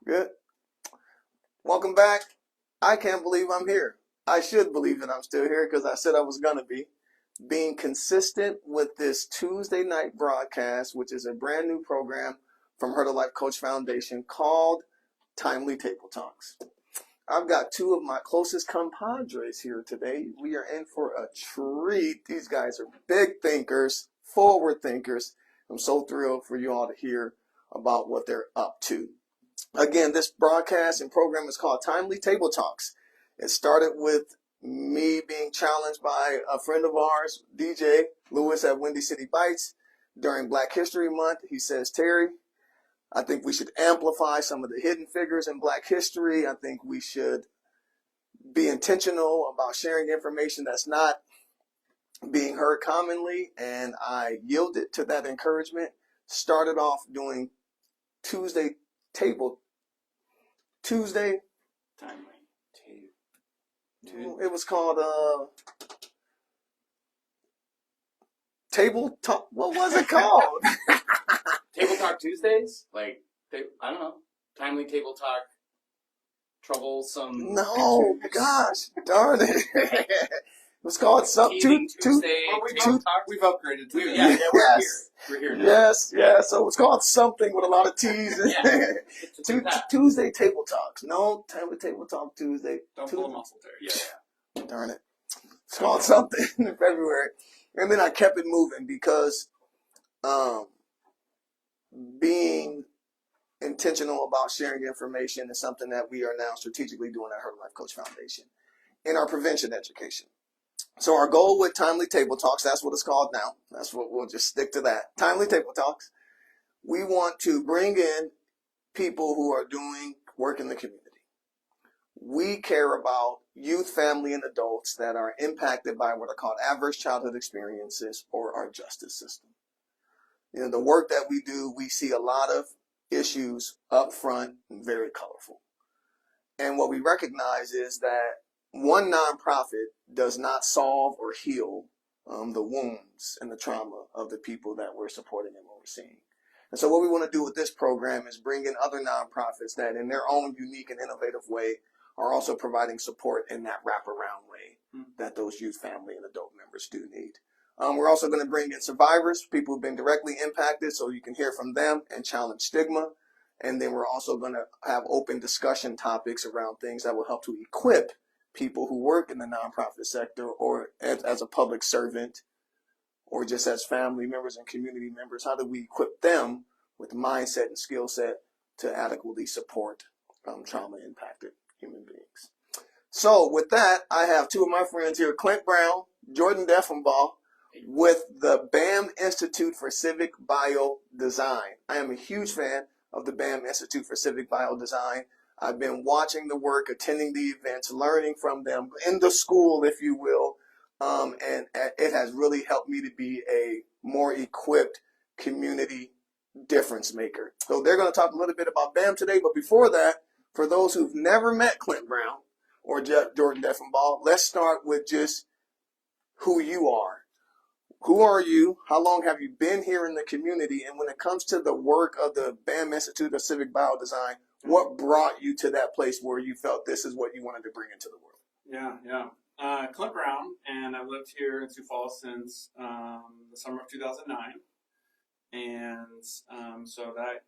Good. Welcome back. I can't believe I'm here. I should believe that I'm still here because I said I was going to be. Being consistent with this Tuesday night broadcast, which is a brand new program from Her to Life Coach Foundation called Timely Table Talks. I've got two of my closest compadres here today. We are in for a treat. These guys are big thinkers, forward thinkers. I'm so thrilled for you all to hear about what they're up to. Again, this broadcast and program is called Timely Table Talks. It started with me being challenged by a friend of ours, DJ Lewis at Windy City Bites, during Black History Month. He says, Terry, I think we should amplify some of the hidden figures in Black history. I think we should be intentional about sharing information that's not being heard commonly. And I yielded to that encouragement, started off doing Tuesday Timely. It was called Table Talk. What was it called? Table Talk Tuesdays? Like, I don't know. Timely Table Talk. Troublesome. No, gosh, darn it. It was called something. Tuesday. We've upgraded to Yeah, we're here now. Yes. So it's called something with a lot of T's. Tuesday Table Talks. No, Table Talk Tuesday. Don't pull a muscle there. Yeah. Darn it. It's called something in February. And then I kept it moving because being intentional about sharing information is something that we are now strategically doing at Her Life Coach Foundation in our prevention education. So our goal with Timely Table Talks, that's what it's called now. That's what we'll just stick to that. Timely Table Talks. We want to bring in people who are doing work in the community. We care about youth, family, and adults that are impacted by what are called adverse childhood experiences or our justice system. You know, the work that we do, we see a lot of issues up front and very colorful. And what we recognize is that one nonprofit does not solve or heal the wounds and the trauma of the people that we're supporting and overseeing. And so what we want to do with this program is bring in other nonprofits that in their own unique and innovative way are also providing support in that wraparound way that those youth, family, and adult members do need. We're also going to bring in survivors, people who've been directly impacted, so you can hear from them and challenge stigma. And then we're also going to have open discussion topics around things that will help to equip people who work in the nonprofit sector or as a public servant or just as family members and community members. How do we equip them with mindset and skill set to adequately support trauma-impacted human beings? So with that, I have two of my friends here, Clint Brown, Jordan Deffenbaugh, with the BAM Institute for Civic Biodesign. I am a huge fan of the BAM Institute for Civic Biodesign. I've been watching the work, attending the events, learning from them in the school, if you will, and it has really helped me to be a more equipped community difference maker. So they're going to talk a little bit about BAM today, but before that, for those who've never met Clint Brown or Jordan Deffenbaugh, let's start with just who you are. Who are you? How long have you been here in the community? And when it comes to the work of the BAM Institute of Civic Biodesign, what brought you to that place where you felt this is what you wanted to bring into the world? Yeah. Clint Brown, and I've lived here in Sioux Falls since the summer of 2009. And so that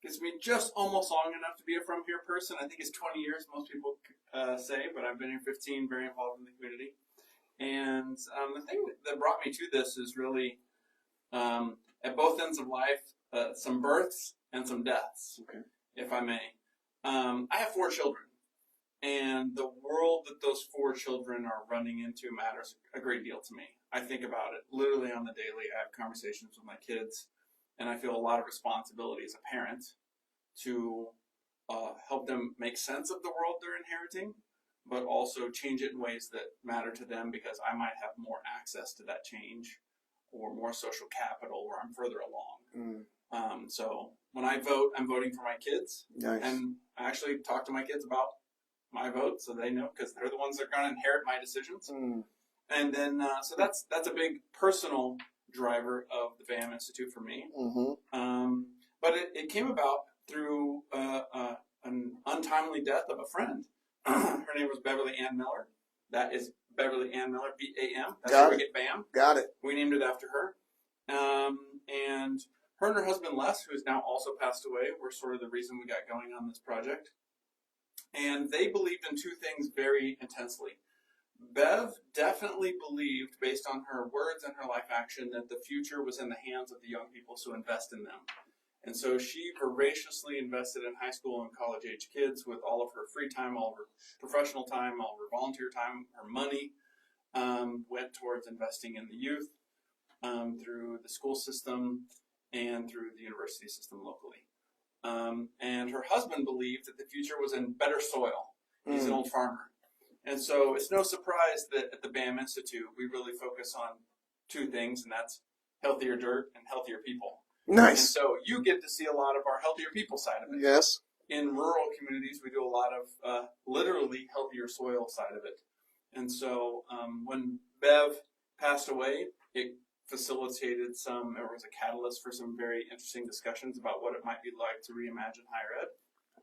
gives me just almost long enough to be a from here person. I think it's 20 years, most people say, but I've been here 15, very involved in the community. And the thing that brought me to this is really, at both ends of life, some births and some deaths, if I may. I have 4 children, and the world that those 4 children are running into matters a great deal to me. I think about it literally on the daily. I have conversations with my kids, and I feel a lot of responsibility as a parent to help them make sense of the world they're inheriting, but also change it in ways that matter to them because I might have more access to that change or more social capital where I'm further along. So when I vote, I'm voting for my kids. Nice. And I actually talk to my kids about my vote so they know because they're the ones that are going to inherit my decisions. And then, so that's a big personal driver of the BAM Institute for me. But it came about through an untimely death of a friend. Her name was Beverly Ann Miller. That is Beverly Ann Miller, BAM. That's where we get BAM. Got it. We named it after her. And her and her husband Les, who has now also passed away, were sort of the reason we got going on this project. And they believed in two things very intensely. Bev definitely believed, based on her words and her life action, that the future was in the hands of the young people, so invest in them. And so she voraciously invested in high school and college age kids with all of her free time, all of her professional time, all of her volunteer time, her money went towards investing in the youth through the school system and through the university system locally. And her husband believed that the future was in better soil. He's an old farmer. And so it's no surprise that at the BAM Institute, we really focus on two things, and that's healthier dirt and healthier people. Nice. And so you get to see a lot of our healthier people side of it. Yes. In rural communities, we do a lot of literally healthier soil side of it. And so when Bev passed away, it facilitated it was a catalyst for some very interesting discussions about what it might be like to reimagine higher ed,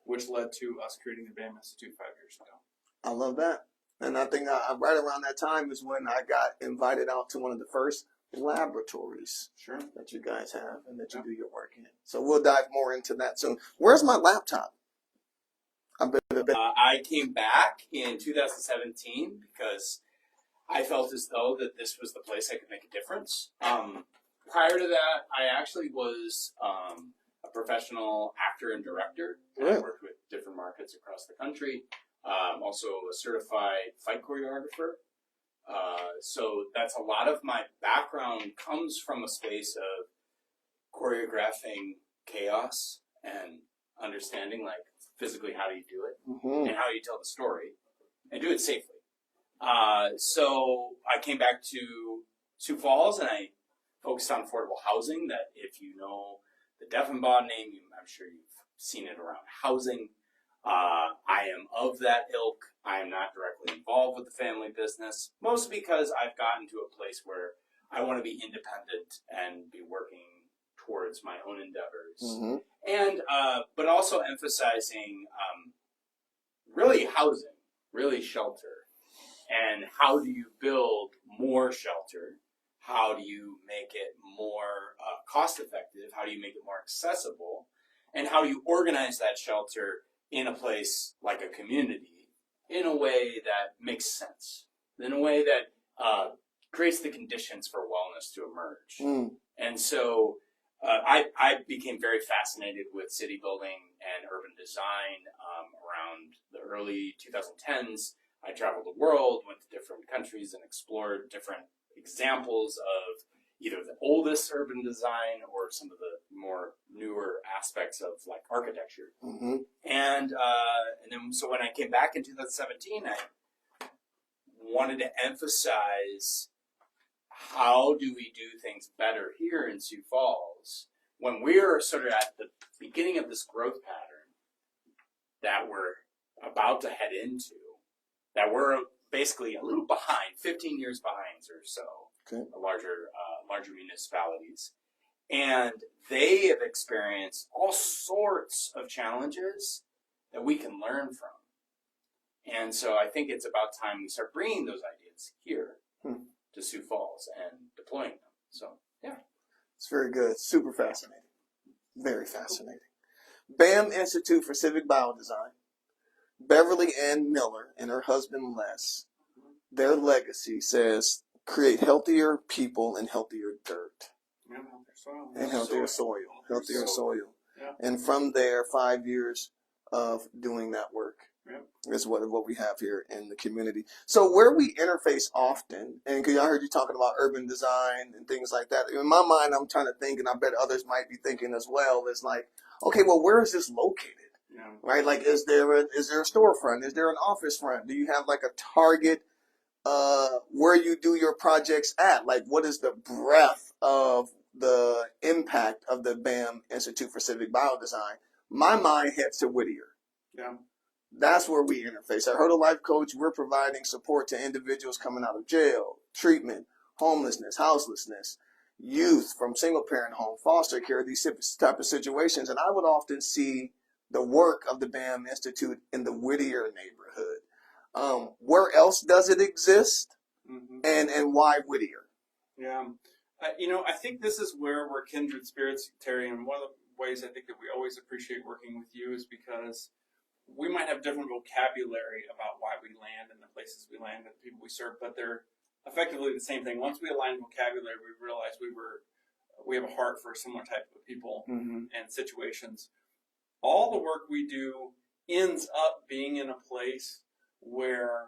which led to us creating the BAM Institute 5 years ago. I love that. And I think right around that time is when I got invited out to one of the first laboratories that you guys have and that you do your work in. So we'll dive more into that soon. Where's my laptop? I came back in 2017 because I felt as though that this was the place I could make a difference. Prior to that, I actually was a professional actor and director. Really? I worked with different markets across the country. Also a certified fight choreographer. So that's a lot of my background comes from a space of choreographing chaos and understanding, like, physically how do you do it and how you tell the story and do it safely. So I came back to Sioux Falls and I focused on affordable housing. That if you know the Deffenbaugh name, I'm sure you've seen it around housing. I am of that ilk. I am not directly involved with the family business, mostly because I've gotten to a place where I want to be independent and be working towards my own endeavors. And but also emphasizing really housing, really shelter. And how do you build more shelter? How do you make it more cost effective? How do you make it more accessible? And how do you organize that shelter in a place like a community in a way that makes sense, in a way that creates the conditions for wellness to emerge? And so I became very fascinated with city building and urban design around the early 2010s. I traveled the world, went to different countries, and explored different examples of either the oldest urban design or some of the more newer aspects of, like, architecture. And then so when I came back in 2017, I wanted to emphasize how do we do things better here in Sioux Falls when we're sort of at the beginning of this growth pattern that we're about to head into, that we're basically a little behind, 15 years behind or so, the larger municipalities. And they have experienced all sorts of challenges that we can learn from. And so I think it's about time we start bringing those ideas here to Sioux Falls and deploying them. So, yeah. It's very good. Super fascinating. Very fascinating. BAM Institute for Civic Biodesign. Beverly Ann Miller and her husband Les, their legacy says create healthier people and healthier dirt. And healthier soil. Healthier soil. Yeah. And from there, 5 years of doing that work is what we have here in the community. So where we interface often, and because I heard you talking about urban design and things like that, in my mind I'm trying to think, and I bet others might be thinking as well, is like, okay, well, where is this located? Right? Like, is there a storefront? Is there an office front? Do you have like a target where you do your projects at? Like, what is the breadth of the impact of the BAM Institute for Civic Biodesign? My mind heads to Whittier. Yeah. That's where we interface. At Hurdle Life Coach, we're providing support to individuals coming out of jail, treatment, homelessness, houselessness, youth from single parent home, foster care, these type of situations. And I would often see the work of the BAM Institute in the Whittier neighborhood. Where else does it exist, and why Whittier? Yeah. I think this is where we're kindred spirits, Terry, and one of the ways I think that we always appreciate working with you is because we might have different vocabulary about why we land in the places we land and the people we serve, but they're effectively the same thing. Once we align vocabulary, we realized we have a heart for a similar type of people and situations. All the work we do ends up being in a place where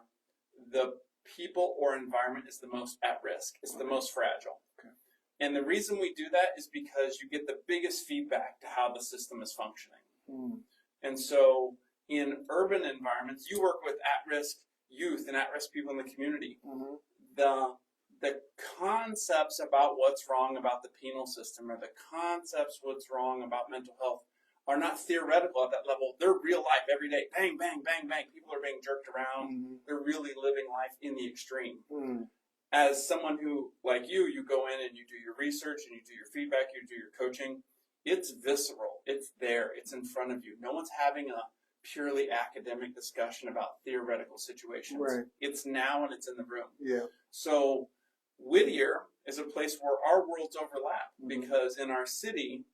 the people or environment is the most at risk. It's the most fragile. Okay. And the reason we do that is because you get the biggest feedback to how the system is functioning. And so in urban environments, you work with at-risk youth and at-risk people in the community. The concepts about what's wrong about the penal system or the concepts what's wrong about mental health are not theoretical at that level. They're real life every day. Bang, bang, bang, bang. People are being jerked around. They're really living life in the extreme. As someone who, like you go in and you do your research and you do your feedback, you do your coaching. It's visceral. It's there. It's in front of you. No one's having a purely academic discussion about theoretical situations. Right. It's now and it's in the room. Yeah. So Whittier is a place where our worlds overlap because in our city,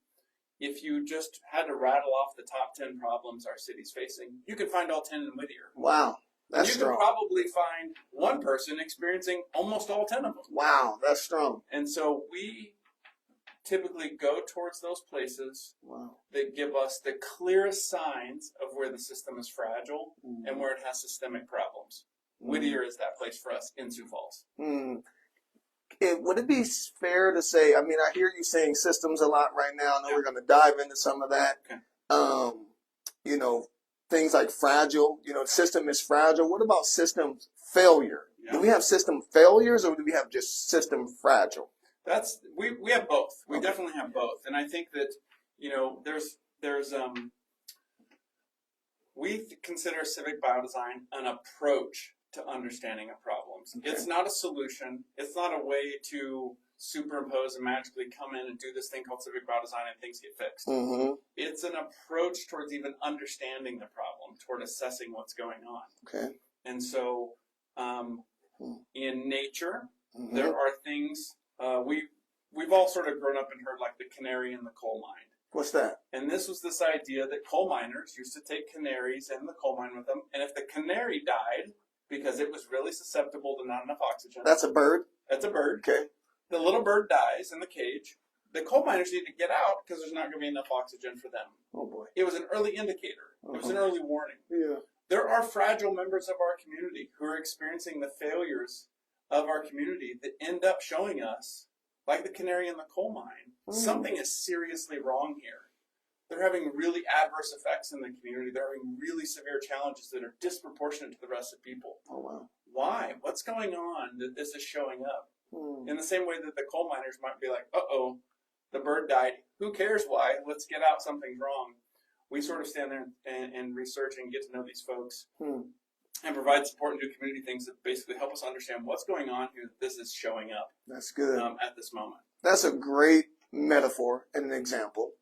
if you just had to rattle off the top 10 problems our city's facing, you could find all 10 in Whittier. Wow. That's you strong. could probably find one person experiencing almost all 10 of them. Wow, that's strong. And so we typically go towards those places that give us the clearest signs of where the system is fragile and where it has systemic problems. Whittier is that place for us in Sioux Falls. Would it be fair to say, I mean, I hear you saying systems a lot right now. I know we're going to dive into some of that. Things like fragile, the system is fragile. What about system failure? Do we have system failures or do we have just system fragile? We have both. We definitely have both. And I think that, we consider civic biodesign an approach to understanding of problems. It's not a solution. It's not a way to superimpose and magically come in and do this thing called civic biodesign and things get fixed. It's an approach towards even understanding the problem, toward assessing what's going on. Okay. And so in nature, there are things, we've all sort of grown up and heard like the canary in the coal mine. What's that? And this was this idea that coal miners used to take canaries in the coal mine with them, and if the canary died, because it was really susceptible to not enough oxygen. That's a bird? That's a bird. Okay. The little bird dies in the cage. The coal miners need to get out because there's not going to be enough oxygen for them. Oh, boy. It was an early indicator. It was an early warning. Yeah. There are fragile members of our community who are experiencing the failures of our community that end up showing us, like the canary in the coal mine, something is seriously wrong here. They're having really adverse effects in the community. They're having really severe challenges that are disproportionate to the rest of people. Oh, wow. Why? What's going on that this is showing up? In the same way that the coal miners might be like, uh-oh, the bird died. Who cares why? Let's get out. Something's wrong. We sort of stand there and research and get to know these folks and provide support and do community things that basically help us understand what's going on here. This is showing up. That's good. At this moment. That's a great metaphor and an example.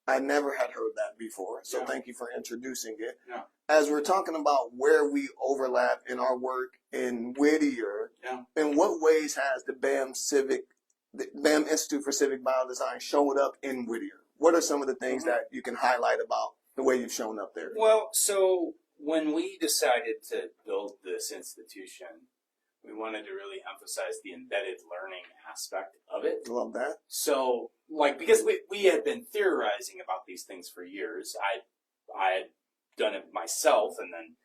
I never had heard that before, so thank you for introducing it. Yeah. As we're talking about where we overlap in our work in Whittier, in what ways has the BAM Institute for Civic Biodesign shown up in Whittier? What are some of the things that you can highlight about the way you've shown up there? Well, so when we decided to build this institution, we wanted to really emphasize the embedded learning aspect of it. Love that. So, because we had been theorizing about these things for years, I had done it myself and then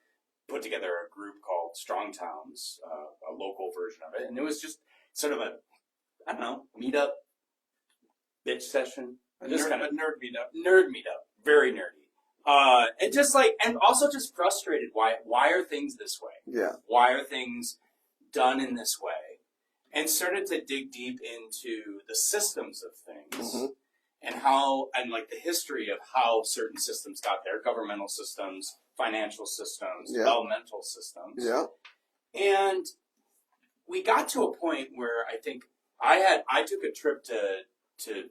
put together a group called Strong Towns, a local version of it. And it was just sort of meetup, bitch session. A nerd meetup. Nerd meetup. Very nerdy. And also just frustrated. Why are things this way? Yeah. Why are things done in this way? And started to dig deep into the systems of things and the history of how certain systems got there, governmental systems, financial systems, developmental systems. Yeah. And we got to a point where I think I took a trip to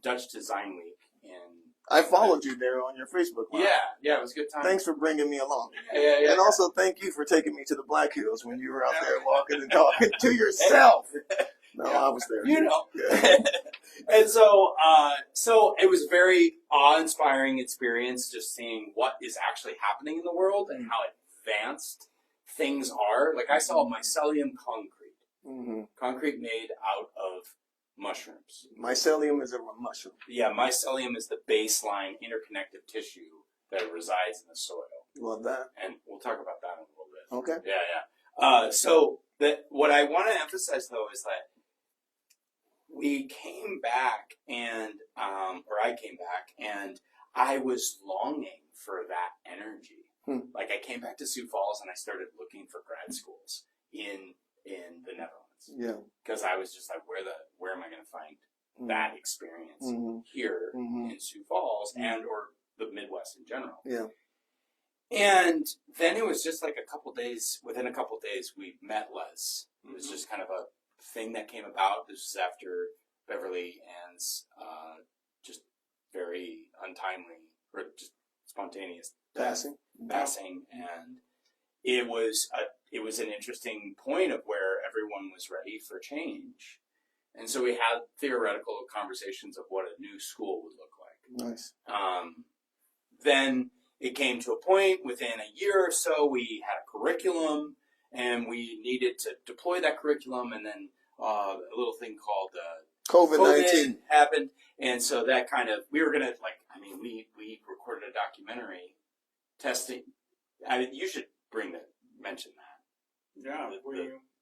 Dutch Design Week in I followed you there on your Facebook Live. Yeah, it was a good time. Thanks for bringing me along. Yeah. And also thank you for taking me to the Black Hills when you were out there walking and talking to yourself. No, I was there. You know. Yeah. And so it was a very awe-inspiring experience just seeing what is actually happening in the world and how advanced things are. Like I saw mycelium concrete. Mm-hmm. Concrete made out of mushrooms. Mycelium is a mushroom. Yeah, mycelium is the baseline interconnective tissue that resides in the soil. Love that. And we'll talk about that in a little bit. Okay. Yeah. So what I want to emphasize though is that we came back or I came back and I was longing for that energy. Like I came back to Sioux Falls and I started looking for grad schools in the Netherlands. Yeah. Because I was just like, where am I going to find that experience here in Sioux Falls and or the Midwest in general? Yeah. And then it was just like within a couple days, we met Les. It was just kind of a thing that came about. This was after Beverly Ann's just very untimely or just spontaneous passing, and it was an interesting point of where everyone was ready for change, and so we had theoretical conversations of what a new school would look like. Nice. Then it came to a point within a year or so we had a curriculum, and we needed to deploy that curriculum, and then a little thing called COVID-19 happened, and so that kind of we were gonna we recorded a documentary testing. You should mention that. Yeah,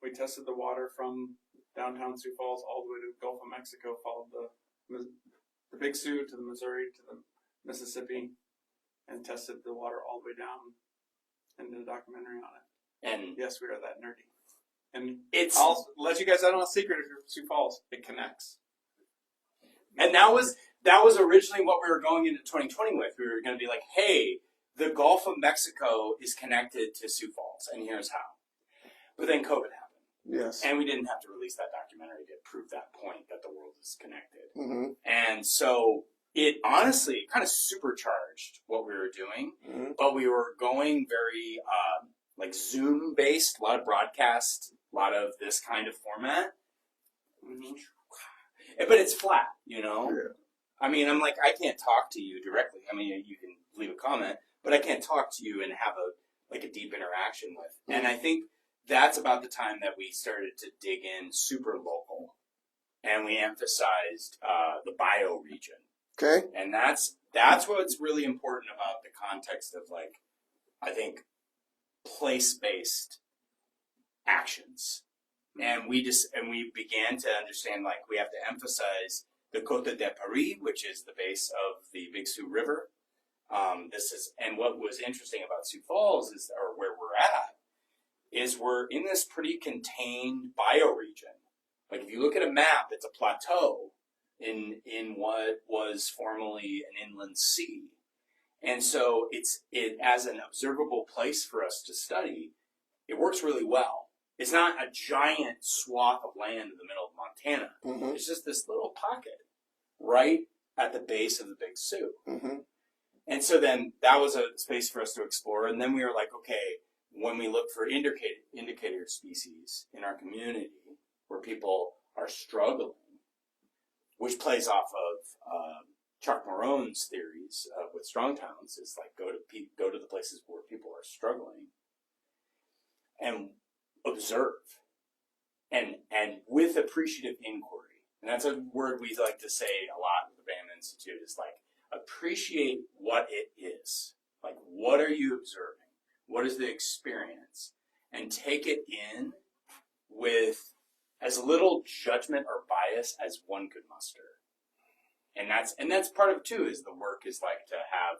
we tested the water from downtown Sioux Falls all the way to the Gulf of Mexico, followed the Big Sioux to the Missouri to the Mississippi, and tested the water all the way down, and did a documentary on it. And yes, we are that nerdy. And I'll let you guys out on a secret if you're from Sioux Falls. It connects. And that was originally what we were going into 2020 with. We were going to be like, hey, the Gulf of Mexico is connected to Sioux Falls, and here's how. But then COVID happened. Yes. And we didn't have to release that documentary to prove that point that the world is connected. Mm-hmm. And so it honestly kind of supercharged what we were doing, but we were going very like Zoom based, a lot of broadcast, a lot of this kind of format. But it's flat, you know? Yeah. I mean, I'm like, I can't talk to you directly. I mean, you can leave a comment, but I can't talk to you and have a deep interaction with. And I think that's about the time that we started to dig in super local, and we emphasized the bioregion. Okay. And that's what's really important about the context of, like, I think, place-based actions. And we began to understand, like, we have to emphasize the Côte de Paris, which is the base of the Big Sioux River. And what was interesting about Sioux Falls or where we're at, is we're in this pretty contained bioregion. Like, if you look at a map, it's a plateau in what was formerly an inland sea. And so it as an observable place for us to study, it works really well. It's not a giant swath of land in the middle of Montana. Mm-hmm. It's just this little pocket right at the base of the Big Sioux. Mm-hmm. And so then that was a space for us to explore. And then we were like, okay, when we look for indicator species in our community where people are struggling, which plays off of Chuck Marone's theories with strong towns, is like go to the places where people are struggling and observe, and with appreciative inquiry. And that's a word we like to say a lot at the BAM Institute, is like, appreciate what it is. Like, what are you observing? What is the experience? And take it in with as little judgment or bias as one could muster. And that's part of it too, is the work is like to have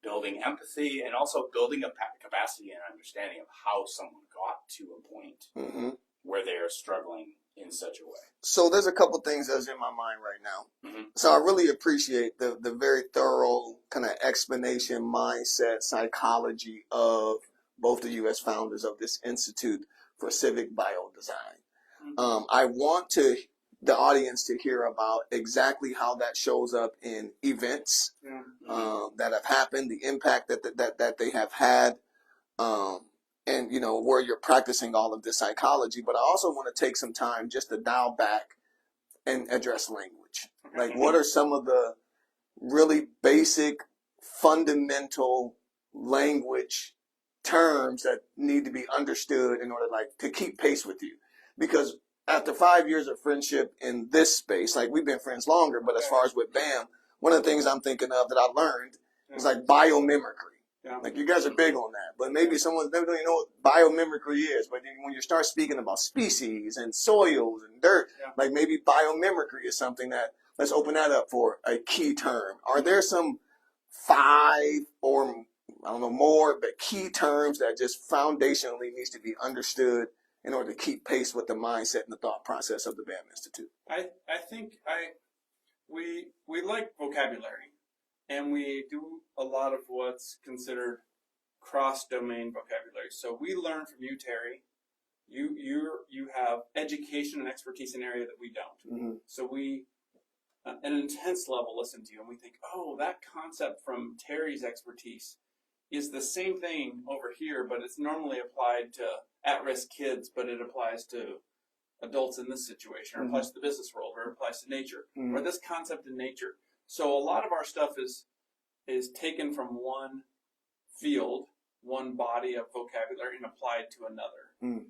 building empathy and also building a capacity and understanding of how someone got to a point where they are struggling in such a way. So there's a couple things that's in my mind right now. Mm-hmm. So I really appreciate the very thorough kind of explanation, mindset, psychology of both the U.S. founders of this Institute for Civic Biodesign. I want to the audience to hear about exactly how that shows up in events that have happened, the impact that they have had, and where you're practicing all of this psychology. But I also want to take some time just to dial back and address language. Like, what are some of the really basic, fundamental language terms that need to be understood in order to keep pace with you? Because after 5 years of friendship in this space, like, we've been friends longer, but as far as with BAM, one of the things I'm thinking of that I learned is like biomimicry. Like, you guys are big on that, but maybe someone doesn't even know what biomimicry is. But when you start speaking about species and soils and dirt, like, maybe biomimicry is something that, let's open that up for a key term. Are there some 5 or, I don't know, more, but key terms that just foundationally needs to be understood in order to keep pace with the mindset and the thought process of the BAM Institute? I think we like vocabulary. And we do a lot of what's considered cross-domain vocabulary. So we learn from you, Terry. You have education and expertise in an area that we don't. Mm-hmm. So we, at an intense level, listen to you, and we think, oh, that concept from Terry's expertise is the same thing over here, but it's normally applied to at-risk kids, but it applies to adults in this situation, or applies to the business world, or applies to nature, or this concept in nature. So a lot of our stuff is taken from one field, one body of vocabulary, and applied to another.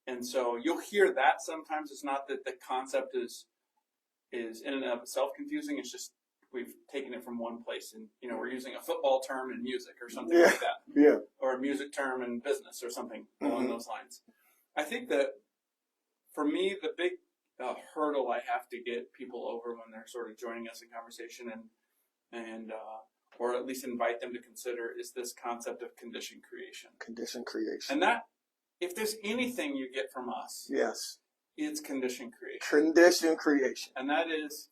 And so you'll hear that sometimes. It's not that the concept is in and of itself confusing. It's just we've taken it from one place, and we're using a football term in music or something like that, or a music term in business or something along those lines. I think that for me, the big hurdle I have to get people over when they're sort of joining us in conversation and or at least invite them to consider is this concept of condition creation. Condition creation. And that, if there's anything you get from us, it's condition creation. Condition creation. And that is,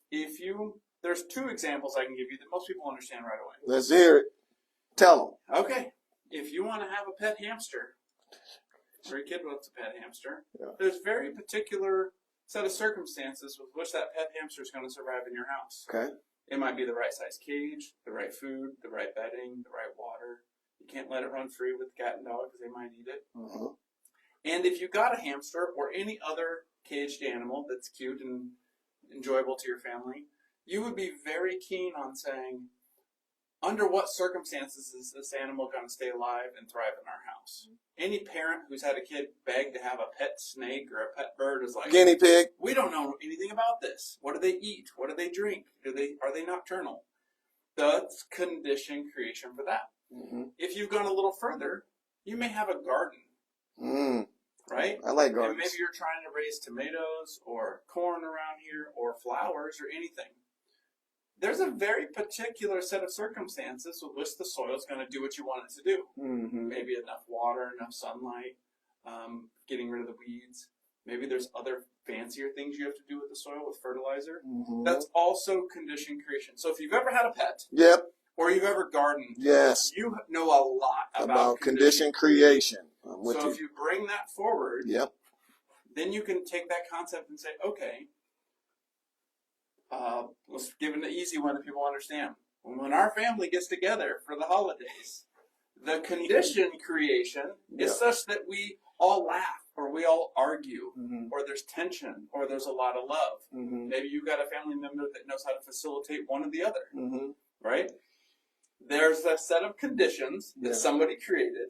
there's 2 examples I can give you that most people understand right away. Let's hear it. Tell them. Okay. If you want to have a pet hamster, or a kid wants a pet hamster, there's very particular set of circumstances with which that pet hamster is going to survive in your house. Okay. It might be the right size cage, the right food, the right bedding, the right water. You can't let it run free with cat and dog because they might eat it. And if you got a hamster or any other caged animal that's cute and enjoyable to your family, you would be very keen on saying, under what circumstances is this animal going to stay alive and thrive in our house? Any parent who's had a kid beg to have a pet snake or a pet bird is like, guinea pig. We don't know anything about this. What do they eat? What do they drink? Are they nocturnal? That's condition creation for that. If you've gone a little further, you may have a garden. Right? I like gardens. And maybe you're trying to raise tomatoes or corn around here or flowers or anything. There's a very particular set of circumstances with which the soil is going to do what you want it to do. Maybe enough water, enough sunlight, getting rid of the weeds. Maybe there's other fancier things you have to do with the soil with fertilizer. That's also condition creation. So if you've ever had a pet, or you've ever gardened, you know a lot about condition creation. So if you bring that forward, then you can take that concept and say, okay, let's give it an easy one that people understand. When our family gets together for the holidays, the condition creation is such that we all laugh, or we all argue, or there's tension, or there's a lot of love. Maybe you've got a family member that knows how to facilitate one or the other, right? There's a set of conditions that somebody created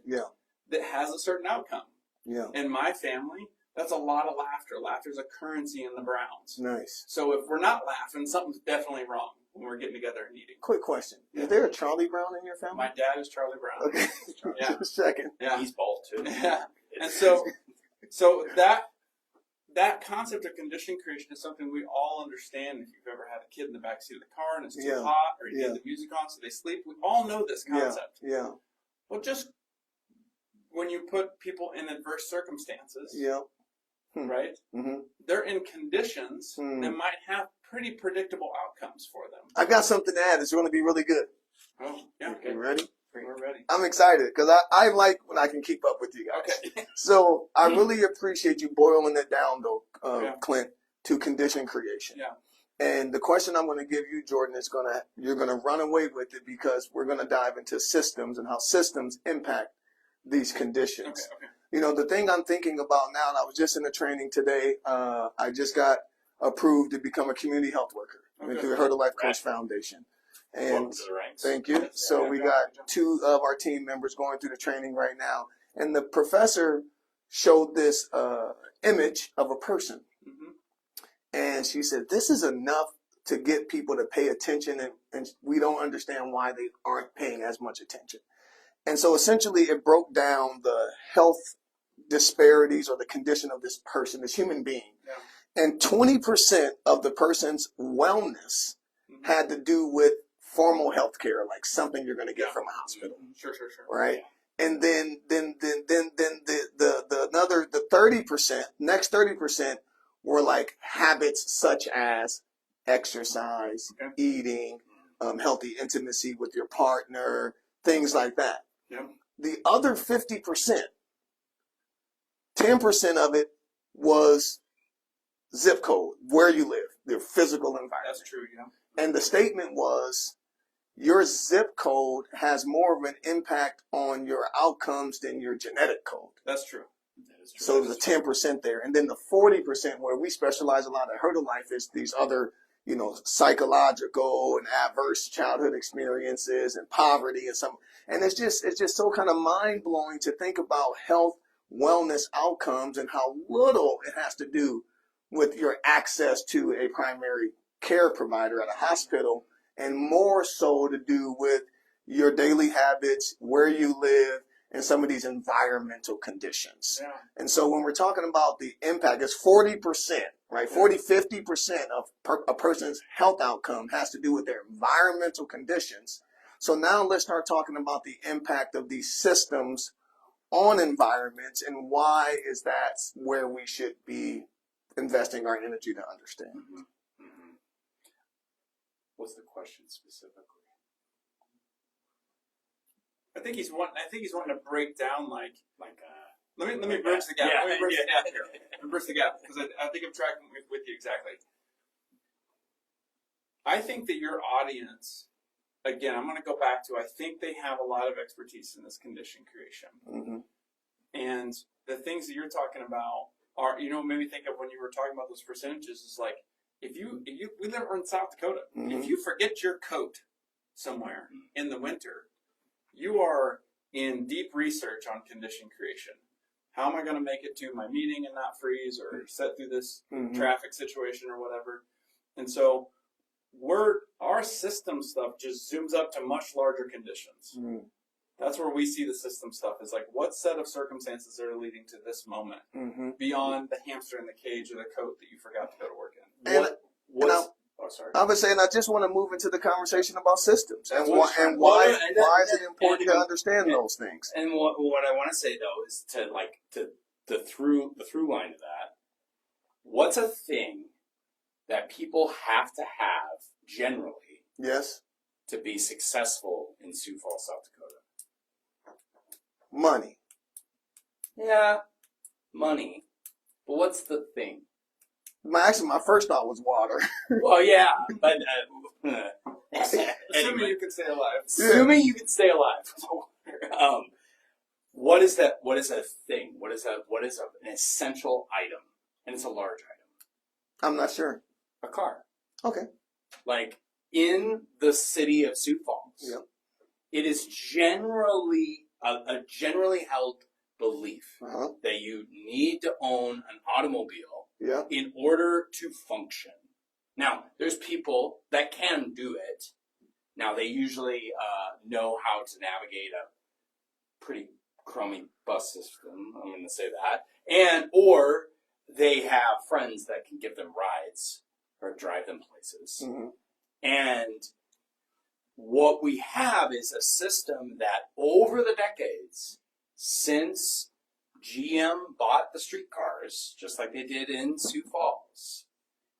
that has a certain outcome. In my family, that's a lot of laughter. Laughter's a currency in the Browns. Nice. So if we're not laughing, something's definitely wrong when we're getting together and eating. Quick question. Is there a Charlie Brown in your family? My dad is Charlie Brown. Okay. Just a second. He's bald too. And so that concept of condition creation is something we all understand. If you've ever had a kid in the backseat of the car and it's too hot, or you get the music on so they sleep, we all know this concept. Well, just when you put people in adverse circumstances, right? They're in conditions that might have pretty predictable outcomes for them. I got something to add. It's going to be really good. Oh, yeah. Okay. You ready? We're ready. I'm excited because I like when I can keep up with you guys. Okay. So I really appreciate you boiling it down, though, Clint. to condition creation. Yeah. And the question I'm going to give you, Jordan, is you're going to run away with it because we're going to dive into systems and how systems impact these conditions. Okay. You know, the thing I'm thinking about now, and I was just in a training today, I just got approved to become a community health worker through the Heard of Life Coach Foundation. And Welcome to the ranks. thank you. So we got 2 of our team members going through the training right now. And the professor showed this image of a person. And she said, this is enough to get people to pay attention, and we don't understand why they aren't paying as much attention. And so essentially it broke down the health disparities or the condition of this person, this human being. Yeah. And 20% of the person's wellness had to do with formal health care, like something you're going to get from a hospital. Sure. Right? And then the 30%, next 30%, were like habits such as exercise, eating, healthy intimacy with your partner, things like that. Yep. The other 50%, 10% of it was zip code, where you live, your physical environment. That's true, yeah. And the statement was, your zip code has more of an impact on your outcomes than your genetic code. That's true. So there's a 10% there. And then the 40% where we specialize a lot at Heard of Life is these other, you know, psychological and adverse childhood experiences and poverty and some. And it's just so kind of mind blowing to think about health, wellness outcomes and how little it has to do with your access to a primary care provider at a hospital, and more so to do with your daily habits, where you live, and some of these environmental conditions. Yeah. And so when we're talking about the impact, it's 40%, right? 50% of a person's health outcome has to do with their environmental conditions. So now let's start talking about the impact of these systems on environments, and why is that where we should be investing our energy to understand. What's the question specifically? I think he's wanting to break down like let me bridge the gap. Let me bridge the gap here. Let me bridge the gap because I think I'm tracking with you exactly. I think that your audience, again, I'm going to go back to, I think they have a lot of expertise in this condition creation. And the things that you're talking about are, you know, made me think of when you were talking about those percentages, is like, we live in South Dakota. If you forget your coat somewhere in the winter, you are in deep research on condition creation. How am I going to make it to my meeting and not freeze, or set through this traffic situation or whatever? And so our system stuff just zooms up to much larger conditions. That's where we see the system stuff, is like, what set of circumstances are leading to this moment beyond the hamster in the cage or the coat that you forgot to go to work in. I was saying, I just want to move into the conversation about systems and why is it important to understand those things. And what I want to say though is the through line of that. What's a thing that people have to have generally? Yes. To be successful in Sioux Falls, South Dakota. Money. Yeah, money. But what's the thing? Actually, my first thought was water. Well, yeah, but assuming you can stay alive. Assuming you can stay alive. What is that? What is a thing? What is an essential item? And it's a large item. I'm not sure. A car. Okay. Like in the city of Sioux Falls, it is generally a generally held belief that you need to own an automobile in order to function. Now, there's people that can do it. Now, they usually know how to navigate a pretty crummy bus system, I'm going to say that, or they have friends that can give them rides or drive them places. And what we have is a system that over the decades, since GM bought the streetcars, just like they did in Sioux Falls,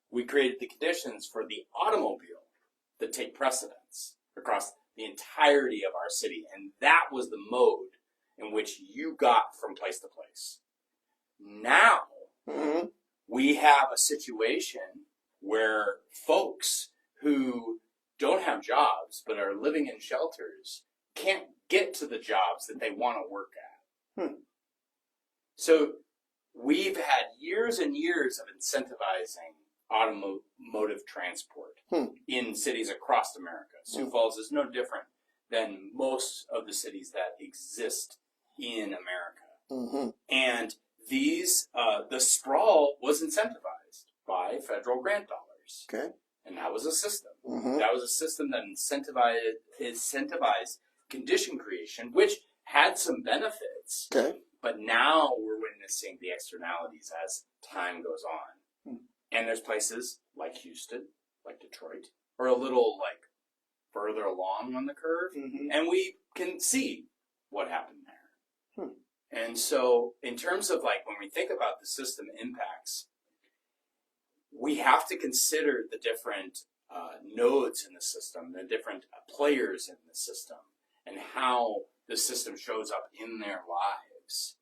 we created the conditions for the automobile to take precedence across the entirety of our city. And that was the mode in which you got from place to place. Now, we have a situation where folks who don't have jobs but are living in shelters can't get to the jobs that they want to work at. So we've had years and years of incentivizing automotive transport in cities across America. Sioux Falls is no different than most of the cities that exist in America. And these, the sprawl was incentivized by federal grant dollars. Okay. And that was a system. That was a system that incentivized condition creation, which had some benefits. Okay. But now we're witnessing the externalities as time goes on. And there's places like Houston, like Detroit, are a little like further along on the curve. And we can see what happened there. And so in terms of like when we think about the system impacts, we have to consider the different nodes in the system, the different players in the system, and how the system shows up in their lives.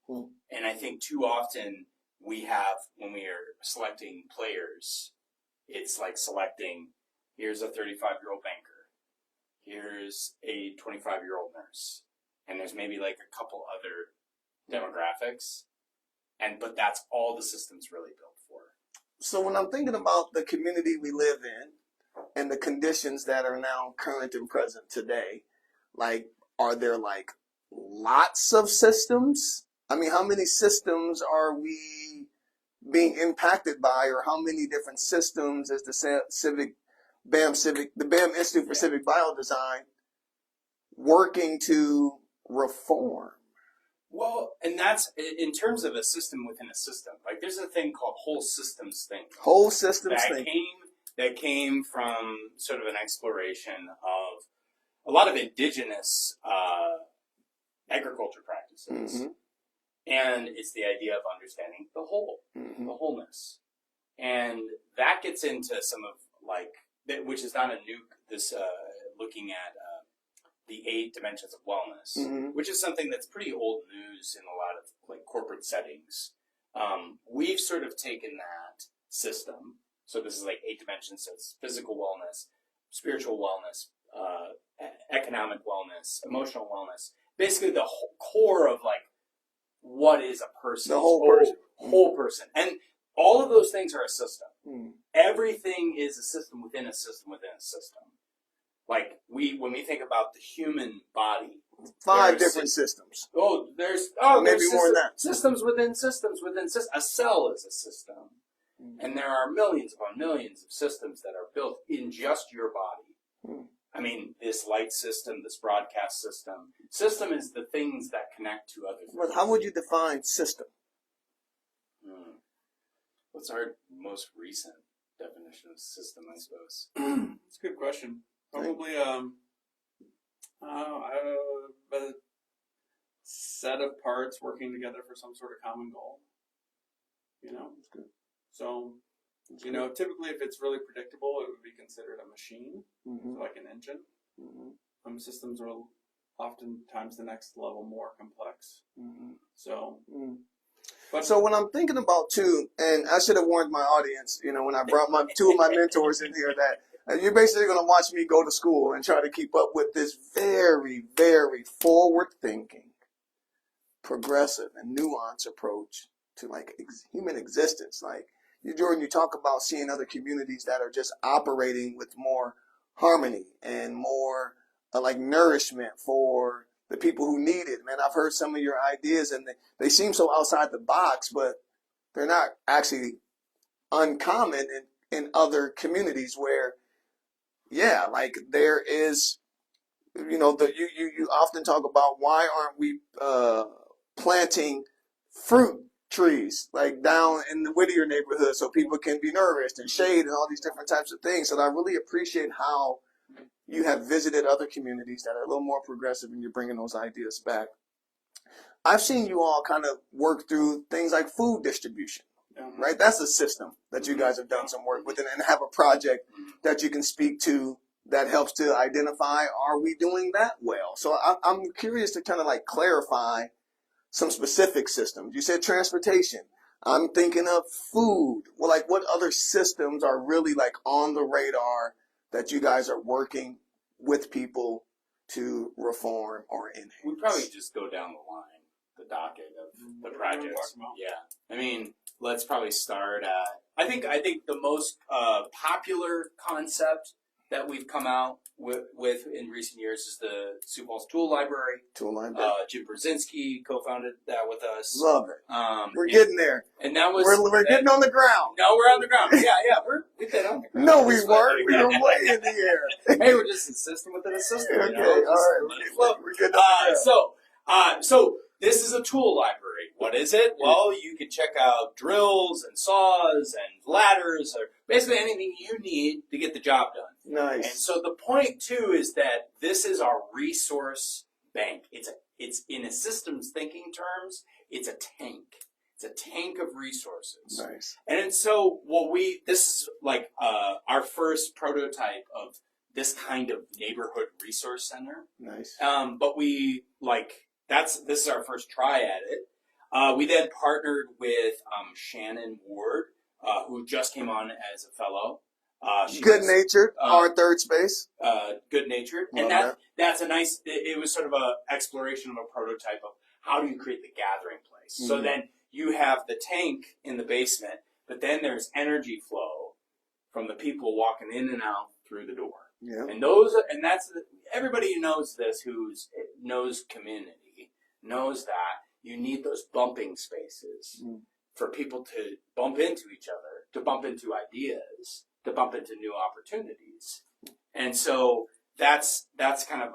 And I think too often we have, when we are selecting players, it's like selecting, here's a 35-year-old banker, here's a 25-year-old nurse, and there's maybe like a couple other demographics, but that's all the system's really built for. So when I'm thinking about the community we live in and the conditions that are now current and present today, like, are there like lots of systems? I mean, how many systems are we being impacted by, or how many different systems is the BAM Institute for Civic Biodesign working to reform? Well, and that's in terms of a system within a system. Like there's a thing called whole systems thinking. Whole systems thinking. That came from sort of an exploration of a lot of indigenous agriculture practices. And it's the idea of understanding the whole, the wholeness. And that gets into some of like, which is not a new, looking at the 8 dimensions of wellness, which is something that's pretty old news in a lot of like corporate settings. We've sort of taken that system. So this is like 8 dimensions. So it's physical wellness, spiritual wellness, economic wellness, emotional wellness. Basically the whole core of like, what is a person? The whole person. And all of those things are a system. Everything is a system within a system within a system. Like when we think about the human body, 5 different systems. There's maybe more than that. Systems within systems within systems. A cell is a system, and there are millions upon millions of systems that are built in just your body. I mean, this light system, this broadcast system. System is the things that connect to other things. But how would you define system? What's our most recent definition of system, I suppose? That's a good question. Probably a set of parts working together for some sort of common goal. That's good. So, typically if it's really predictable, it would be considered a machine, so like an engine. Systems are oftentimes the next level more complex. So, so when I'm thinking about too, and I should have warned my audience, when I brought my 2 of my mentors in here, that you're basically going to watch me go to school and try to keep up with this very, very forward-thinking, progressive, and nuanced approach to like human existence. Like Jordan, you talk about seeing other communities that are just operating with more harmony and more like nourishment for the people who need it. Man, I've heard some of your ideas and they seem so outside the box, but they're not actually uncommon in other communities where, like there is, you often talk about why aren't we planting fruit trees like down in the Whittier neighborhood so people can be nourished and shade and all these different types of things. So I really appreciate how you have visited other communities that are a little more progressive and you're bringing those ideas back. I've seen you all kind of work through things like food distribution, right? That's a system that you guys have done some work with and have a project that you can speak to that helps to identify, are we doing that well? So I'm curious to kind of like clarify some specific systems. You said transportation. I'm thinking of food. Well, like what other systems are really like on the radar that you guys are working with people to reform or enhance? We probably just go down the line, the docket of the projects. Yeah, I mean, let's probably start at. I think the most popular concept that we've come out with in recent years is the Sioux Falls Tool Library. Tool Library. Jim Brzezinski co-founded that with us. Love it. We're and, getting there. And that was we're getting on the ground. No, we're on the ground. Yeah, we've been on the ground. No, we weren't. We were way in the air. Hey, we're just a system within a system. Okay, you know? all right. We're getting on the ground. So this is a tool library. What is it? Well, you can check out drills and saws and ladders, or basically anything you need to get the job done. Nice. And so the point too is that this is our resource bank. It's in a systems thinking terms, it's a tank. It's a tank of resources. Nice. And so this is like our first prototype of this kind of neighborhood resource center. Nice. But this is our first try at it. We then partnered with Shannon Ward, who just came on as a fellow. Good natured, our third space. Good natured, Love and that's a nice. It was sort of a exploration of a prototype of how do you create the gathering place. So then you have the tank in the basement, but then there's energy flow from the people walking in and out through the door. Yeah. And that's everybody who knows this, knows community, knows that you need those bumping spaces for people to bump into each other, to bump into ideas, to bump into new opportunities. And so that's kind of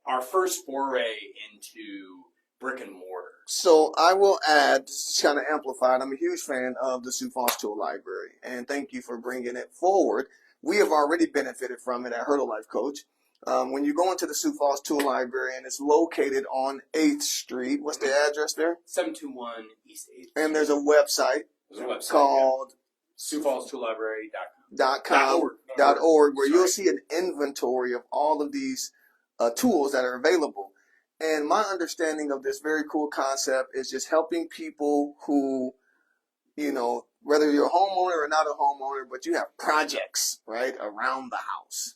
our first foray into brick and mortar. So I will add, just kind of amplified, I'm a huge fan of the Sioux Falls Tool Library, and thank you for bringing it forward. We have already benefited from it at Hurdle Life Coach. When you go into the Sioux Falls Tool Library, and it's located on 8th Street, what's the address there? 721 East 8th Street. And there's a website, called SiouxFallsToolLibrary.com.org, where you'll see an inventory of all of these tools that are available. And my understanding of this very cool concept is just helping people who, whether you're a homeowner or not a homeowner, but you have projects, right, around the house.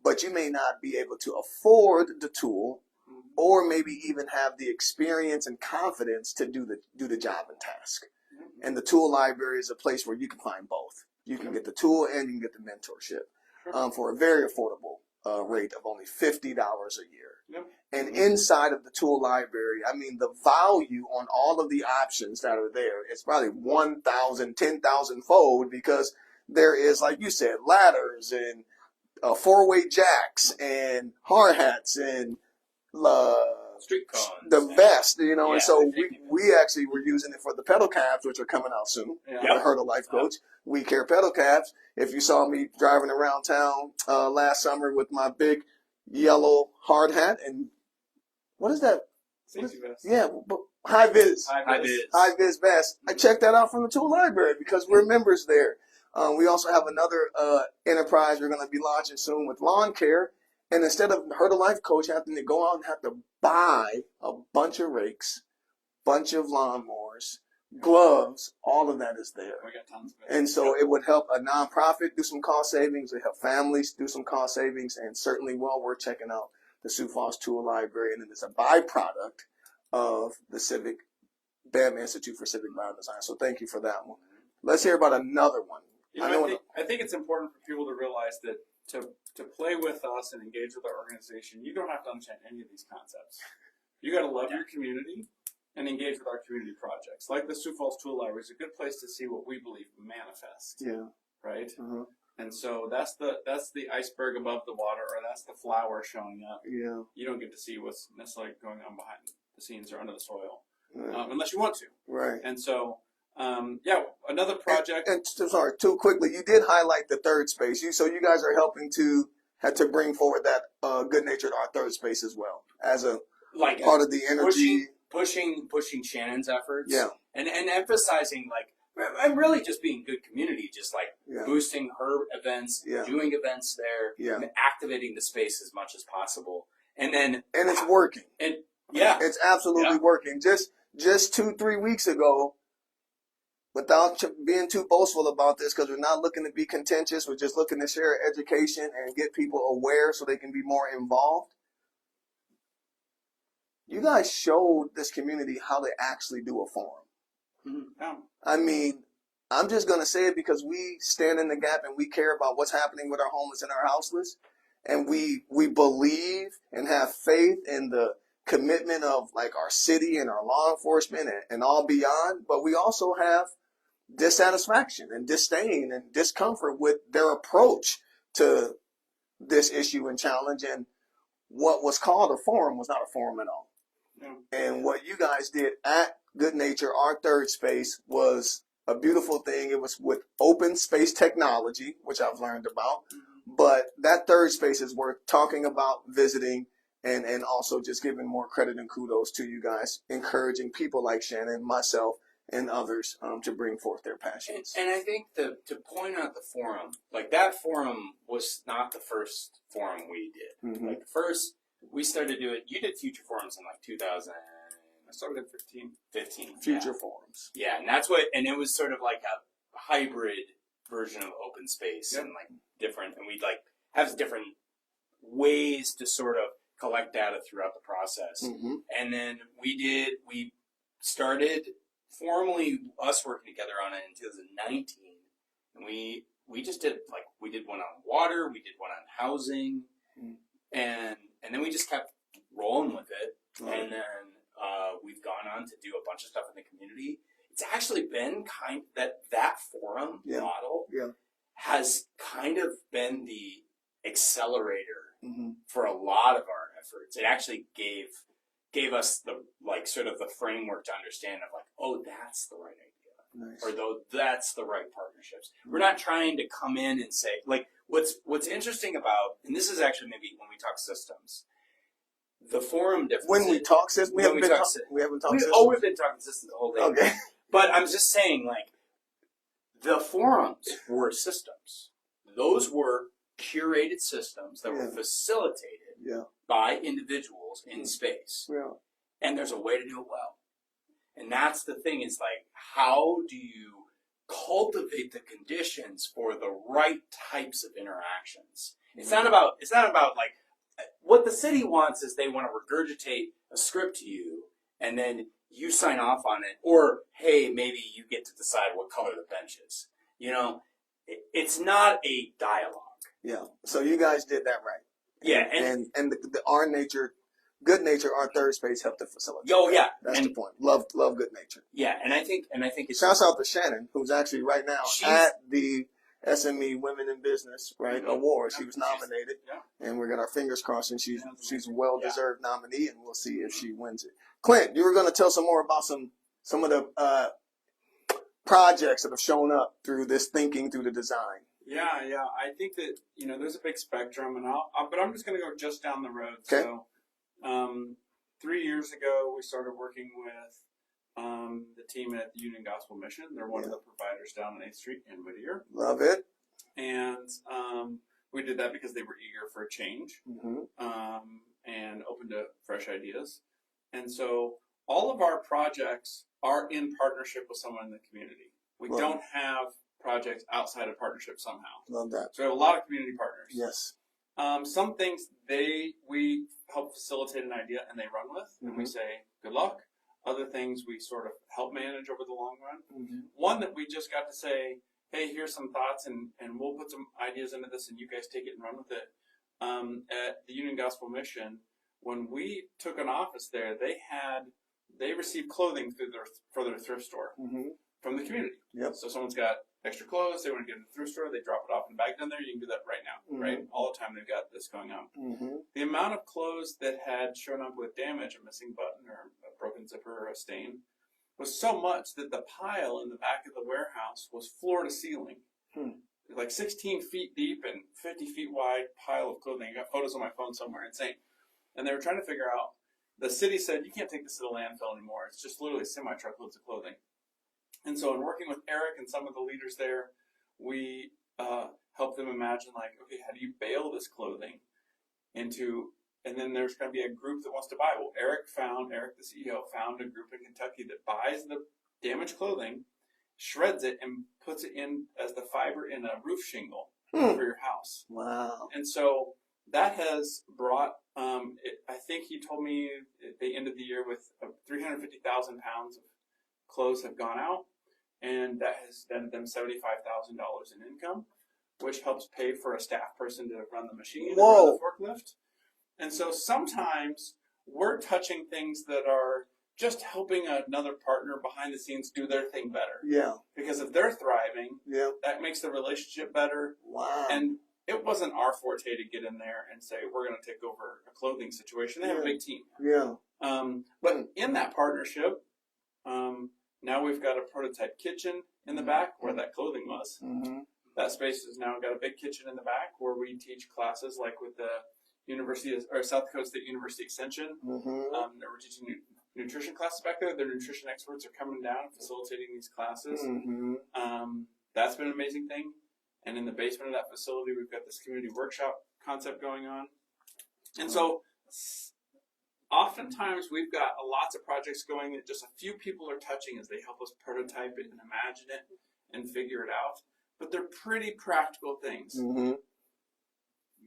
But you may not be able to afford the tool, or maybe even have the experience and confidence to do the job and task. And the tool library is a place where you can find both. You can get the tool and you can get the mentorship for a very affordable rate of only $50 a year. Yep. And inside of the tool library, I mean, the value on all of the options that are there is probably 1,000, 10,000 fold, because there is, like you said, ladders and 4-way jacks and hard hats and street cones, the vest, and so we actually were using it for the pedal cabs, which are coming out soon. I heard a life coach. We care pedal cabs. If you saw me driving around town last summer with my big yellow hard hat and what is that? Safety vest. Yeah, high vis vest. I checked that out from the tool library because we're members there. We also have another enterprise we're going to be launching soon with lawn care. And instead of Hurdle Life Coach having to go out and have to buy a bunch of rakes, bunch of lawnmowers, gloves, all of that is there. We got tons of it. And so it would help a nonprofit do some cost savings. It help families do some cost savings, and certainly well worth checking out the Sioux Falls Tool Library. And it's a byproduct of the Civic BAM Institute for Civic Biodesign. So thank you for that one. Let's hear about another one. I think it's important for people to realize that to play with us and engage with our organization, you don't have to understand any of these concepts. You got to love your community and engage with our community projects. Like the Sioux Falls Tool Library is a good place to see what we believe manifest. Yeah. Right. And so that's the iceberg above the water, or that's the flower showing up. Yeah. You don't get to see what's necessarily going on behind the scenes or under the soil, unless you want to. Right. And so. Another project. And sorry, too quickly, you did highlight the third space. So you guys are helping to bring forward that Good Natured Our Third Space as well as a part of the energy. Pushing Shannon's efforts. Yeah. And emphasizing and really just being good community, just boosting her events, doing events there, and activating the space as much as possible. And it's working. And it's absolutely working. Just 2-3 weeks ago, without being too boastful about this, because we're not looking to be contentious, we're just looking to share education and get people aware so they can be more involved. You guys showed this community how to actually do a forum. Yeah. I mean, I'm just going to say it because we stand in the gap and we care about what's happening with our homeless and our houseless. And we believe and have faith in the commitment of like our city and our law enforcement and all beyond. But we also have dissatisfaction and disdain and discomfort with their approach to this issue and challenge. And what was called a forum was not a forum at all. Yeah. And what you guys did at Good Nature, our third space, was a beautiful thing. It was with open space technology, which I've learned about. But that third space is worth talking about, visiting, and also just giving more credit and kudos to you guys, encouraging people like Shannon, myself, and others to bring forth their passions. And I think to point out the forum, like that forum was not the first forum we did. Mm-hmm. Like the first, we started doing, you did future forums in like 2000. I started at 15. Future forums. Yeah, and that's what, and it was sort of like a hybrid version of open space. Yep. And like different, and we'd like have different ways to sort of collect data throughout the process. Mm-hmm. And then we started formally us working together on it in 2019. And we just did we did one on water, we did one on housing, and then we just kept rolling with it. Right. And then we've gone on to do a bunch of stuff in the community. It's actually been that forum model has kind of been the accelerator for a lot of our efforts. It actually gave us the sort of the framework to understand of oh, that's the right idea. Nice. Or that's the right partnerships. We're not trying to come in and say what's interesting about, and this is actually maybe when we talk systems, the forum difference. When we talk systems, we haven't talked systems. Oh, we've been talking systems the whole day. Okay. But I'm just saying, the forums were systems. Those were curated systems that were facilitated by individuals in space. Yeah. And there's a way to do it well. And that's the thing, is how do you cultivate the conditions for the right types of interactions? It's not about what the city wants is they want to regurgitate a script to you and then you sign off on it, or hey, maybe you get to decide what color the bench is. It's not a dialogue. Yeah. So you guys did that right. Yeah, and our nature, Good Nature, our third space helped to facilitate. Oh yeah, that's the point. Love Good Nature. Yeah, and I think it's shouts out to Shannon, who's actually right now at the SME Women in Business Award. She was nominated, and we're got our fingers crossed, and she's a well-deserved nominee, and we'll see if she wins it. Clint, you were going to tell some more about some of the projects that have shown up through this thinking through the design. Yeah. I think that there's a big spectrum, and but I'm just going to go just down the road. Okay. So, 3 years ago, we started working with the team at the Union Gospel Mission. They're one of the providers down on 8th Street in Whittier. Love it. And we did that because they were eager for a change and open to fresh ideas. And so all of our projects are in partnership with someone in the community. We don't have projects outside of partnership somehow. Love that. So we have a lot of community partners. Yes. Some things we help facilitate an idea and they run with, and we say, good luck. Other things we sort of help manage over the long run. One that we just got to say, hey, here's some thoughts, and we'll put some ideas into this, and you guys take it and run with it. At the Union Gospel Mission, when we took an office there, they received clothing for their thrift store from the community. Yep. So someone's got extra clothes, they want to get in the thrift store, they drop it off in a bag down there. You can do that right now, right? All the time they've got this going on. The amount of clothes that had shown up with damage, a missing button or a broken zipper or a stain, was so much that the pile in the back of the warehouse was floor to ceiling. 16 feet deep and 50 feet wide pile of clothing. I got photos on my phone somewhere, insane. And they were trying to figure out, the city said, you can't take this to the landfill anymore. It's just literally semi-truckloads of clothing. And so in working with Eric and some of the leaders there, we helped them imagine, okay, how do you bale this clothing into, and then there's going to be a group that wants to buy. Well, Eric, the CEO, found a group in Kentucky that buys the damaged clothing shreds it and puts it in as the fiber in a roof shingle Hmm. for your house. Wow. And so that has brought, I think he told me at the end of the year with 350,000 pounds of clothes have gone out, and that has netted them $75,000 in income, which helps pay for a staff person to run the machine and run the forklift. And so sometimes we're touching things that are just helping another partner behind the scenes do their thing better. Yeah. Because if they're thriving, Yeah. that makes the relationship better. Wow. And it wasn't our forte to get in there and say, we're going to take over a clothing situation. They have a big team. Yeah. But in that partnership, now we've got a prototype kitchen in the back where that clothing was. Mm-hmm. That space has now got a big kitchen in the back where we teach classes like with the South Dakota State University Extension. Mm-hmm. We're teaching nutrition classes back there. Their nutrition experts are coming down and facilitating these classes. Mm-hmm. That's been an amazing thing. And in the basement of that facility, we've got this community workshop concept going on. And so oftentimes we've got lots of projects going that just a few people are touching as they help us prototype it and imagine it and figure it out. But they're pretty practical things. Mm-hmm.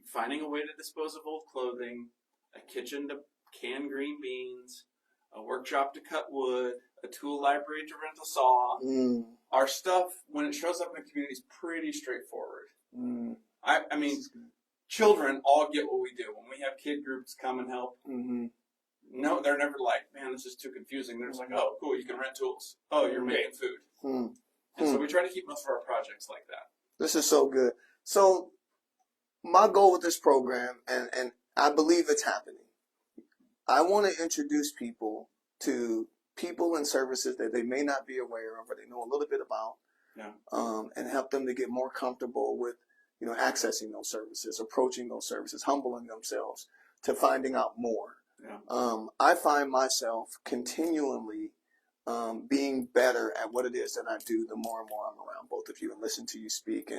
Finding a way to dispose of old clothing, a kitchen to can green beans, a workshop to cut wood, a tool library to rent a saw. Mm. Our stuff, when it shows up in the community, is pretty straightforward. Mm. I mean, children all get what we do. When we have kid groups come and help, Mm-hmm. no, they're never like, man, this is too confusing. They're just like, oh, cool, you can rent tools. Oh, you're making food. Mm. And so we try to keep most of our projects like that. This is so good. So my goal with this program, and I believe it's happening, I want to introduce people to people and services that they may not be aware of or they know a little bit about, and help them to get more comfortable with, accessing those services, approaching those services, humbling themselves to finding out more. Yeah. I find myself continually being better at what it is that I do the more and more I'm around both of you and listen to you speak.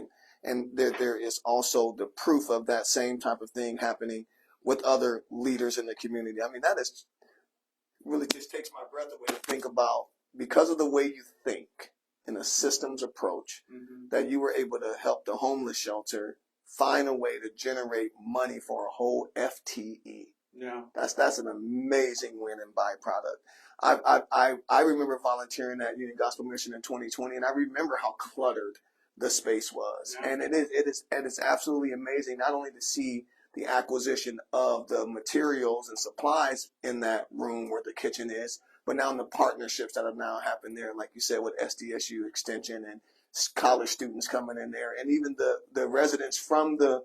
And there is also the proof of that same type of thing happening with other leaders in the community. I mean, that is really just takes my breath away to think about, because of the way you think in a systems approach, that you were able to help the homeless shelter find a way to generate money for a whole FTE. Yeah. That's an amazing win and byproduct. I remember volunteering at Union Gospel Mission in 2020, and I remember how cluttered the space was. Yeah. And it is absolutely amazing not only to see the acquisition of the materials and supplies in that room where the kitchen is, but now in the partnerships that have now happened there, like you said, with SDSU Extension and college students coming in there, and even the residents from the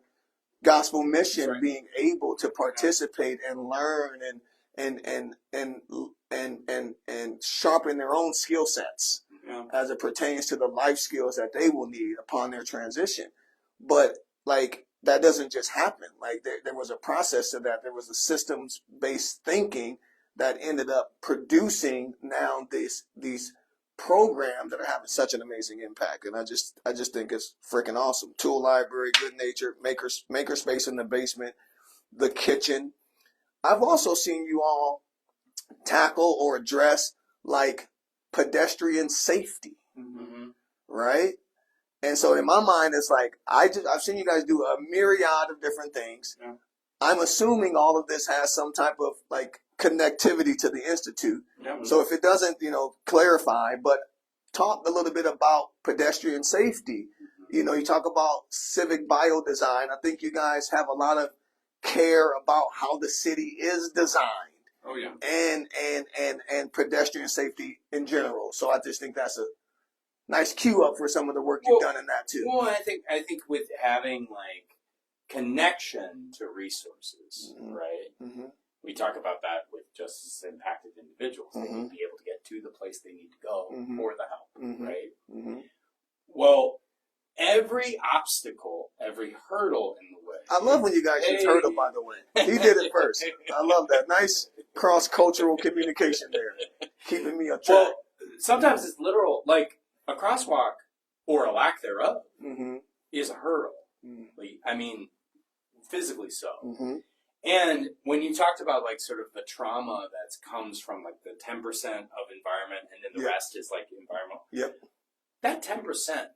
Gospel Mission being able to participate and learn and sharpen their own skill sets as it pertains to the life skills that they will need upon their transition. But that doesn't just happen. There was a process to that. There was a systems-based thinking that ended up producing now these programs that are having such an amazing impact. And I just think it's freaking awesome. Tool library, good nature, maker space in the basement, the kitchen. I've also seen you all tackle or address pedestrian safety, right? And so in my mind, it's I've seen you guys do a myriad of different things. Yeah. I'm assuming all of this has some type of connectivity to the Institute. Yeah. So if it doesn't, clarify, but talk a little bit about pedestrian safety. You talk about Civic Biodesign. I think you guys have a lot of care about how the city is designed. Oh yeah. And pedestrian safety in general. So I just think that's a nice cue up for some of the work you've done in that too. Well, I think with having connection to resources, right? Mm-hmm. We talk about that with justice impacted individuals. They need to be able to get to the place they need to go for the help, right? Mm-hmm. Well, every obstacle, every hurdle in the way. I love when you guys use hurdle, by the way. He did it first. I love that. Nice cross-cultural communication there. Keeping me on track. Well, sometimes it's literal. A crosswalk, or a lack thereof, is a hurdle. I mean, physically so. And when you talked about sort of the trauma that comes from the 10% of environment and then the rest is environmental. Yep. that 10%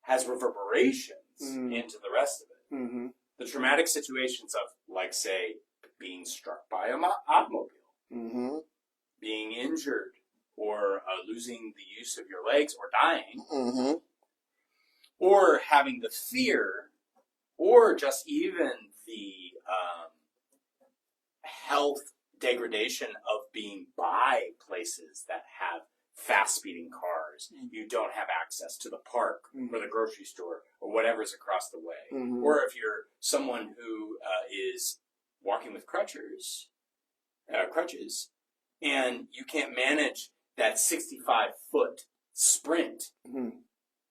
has reverberations Mm. into the rest of it. Mm-hmm. The traumatic situations of, like, say, being struck by an automobile, Mm-hmm. being injured, or losing the use of your legs, or dying, Mm-hmm. or having the fear, or just even the health degradation of being by places that have fast speeding cars. You don't have access to the park or the grocery store or whatever's across the way. Mm-hmm. Or if you're someone who is walking with crutches, and you can't manage that 65-foot sprint Mm-hmm.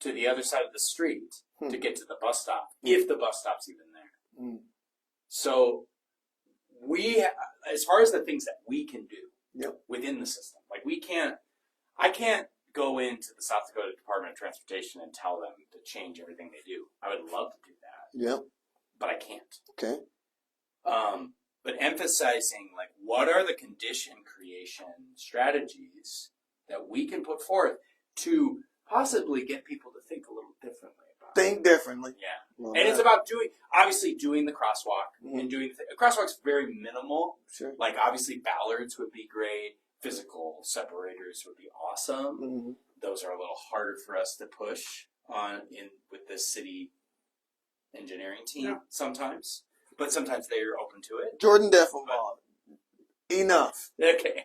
to the other side of the street Hmm. to get to the bus stop, if the bus stop's even there. Mm. So we, as far as the things that we can do Yep. within the system, like I can't go into the South Dakota Department of Transportation and tell them to change everything they do. I would love to do that, Yep. but I can't. Okay. But emphasizing, like, what are the condition creation strategies that we can put forth to possibly get people to think a little differently about it. Think differently. Yeah. Love And it's that. about obviously doing the crosswalk Mhm. and doing the crosswalk's very minimal. Sure. Like, obviously ballards would be great. Physical separators would be awesome. Mm-hmm. Those are a little harder for us to push on with the city engineering team sometimes, but sometimes they are open to it. Jordan Deffenbaugh. Enough. Okay.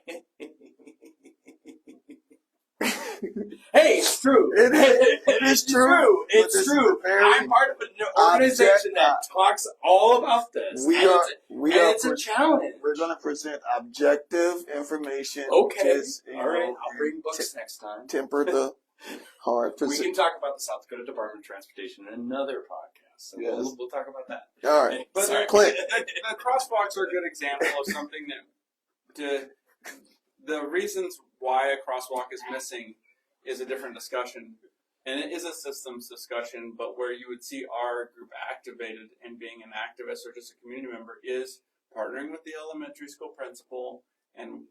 Hey, it's true. It is true. But It's this is true. a very I'm part of an organization that talks all about this. We and are. it's a challenge. We're going to present objective information. Okay. Just, All right. I'll bring books next time. Temper the hard. We can talk about the South Dakota Department of Transportation in another podcast. So Yes. we'll talk about that. All right. But Sorry. Clint. the crosswalks are a good example of something the reasons why a crosswalk is missing is a different discussion. And it is a systems discussion, but where you would see our group activated and being an activist or just a community member is partnering with the elementary school principal and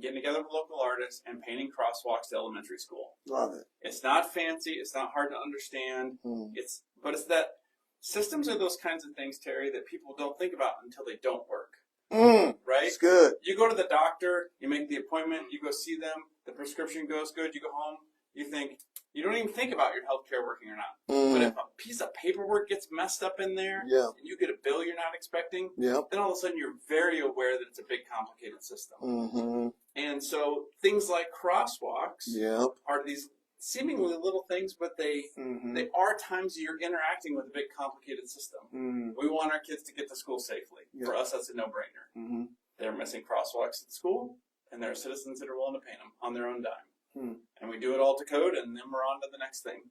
getting together with local artists and painting crosswalks to elementary school. Love it. It's not fancy. It's not hard to understand. Mm. It's that systems are those kinds of things, Terry, that people don't think about until they don't work. Right? It's good. You go to the doctor, you make the appointment, you go see them, the prescription goes good, you go home, you don't even think about your healthcare working or not. But if a piece of paperwork gets messed up in there, Yeah. and you get a bill you're not expecting, Yep. then all of a sudden you're very aware that it's a big, complicated system. Mm-hmm. And so things like crosswalks Yep. are these seemingly little things, but they are times you're interacting with a big, complicated system. Mm-hmm. We want our kids to get to school safely. Yeah. For us, that's a no-brainer. Mm-hmm. They're missing crosswalks at school, and there are citizens that are willing to paint them on their own dime. And we do it all to code, and then we're on to the next thing.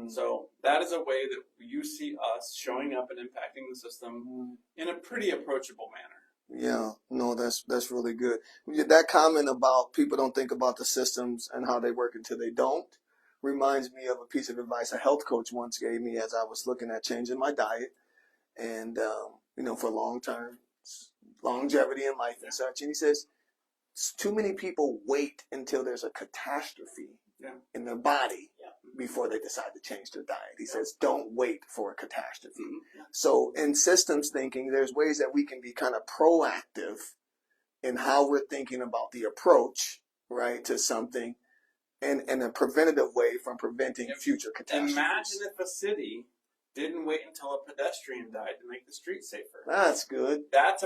So that is a way that you see us showing up and impacting the system in a pretty approachable manner. Yeah, no, that's really good. That comment about people don't think about the systems and how they work until they don't reminds me of a piece of advice a health coach once gave me as I was looking at changing my diet and, for long-term longevity in life and such. And he says, too many people wait until there's a catastrophe in their body before they decide to change their diet. He says, don't wait for a catastrophe. So in systems thinking, there's ways that we can be kind of proactive in how we're thinking about the approach, right, to something in a preventative way from preventing future catastrophes. Imagine if a city didn't wait until a pedestrian died to make the street safer. That's good. That's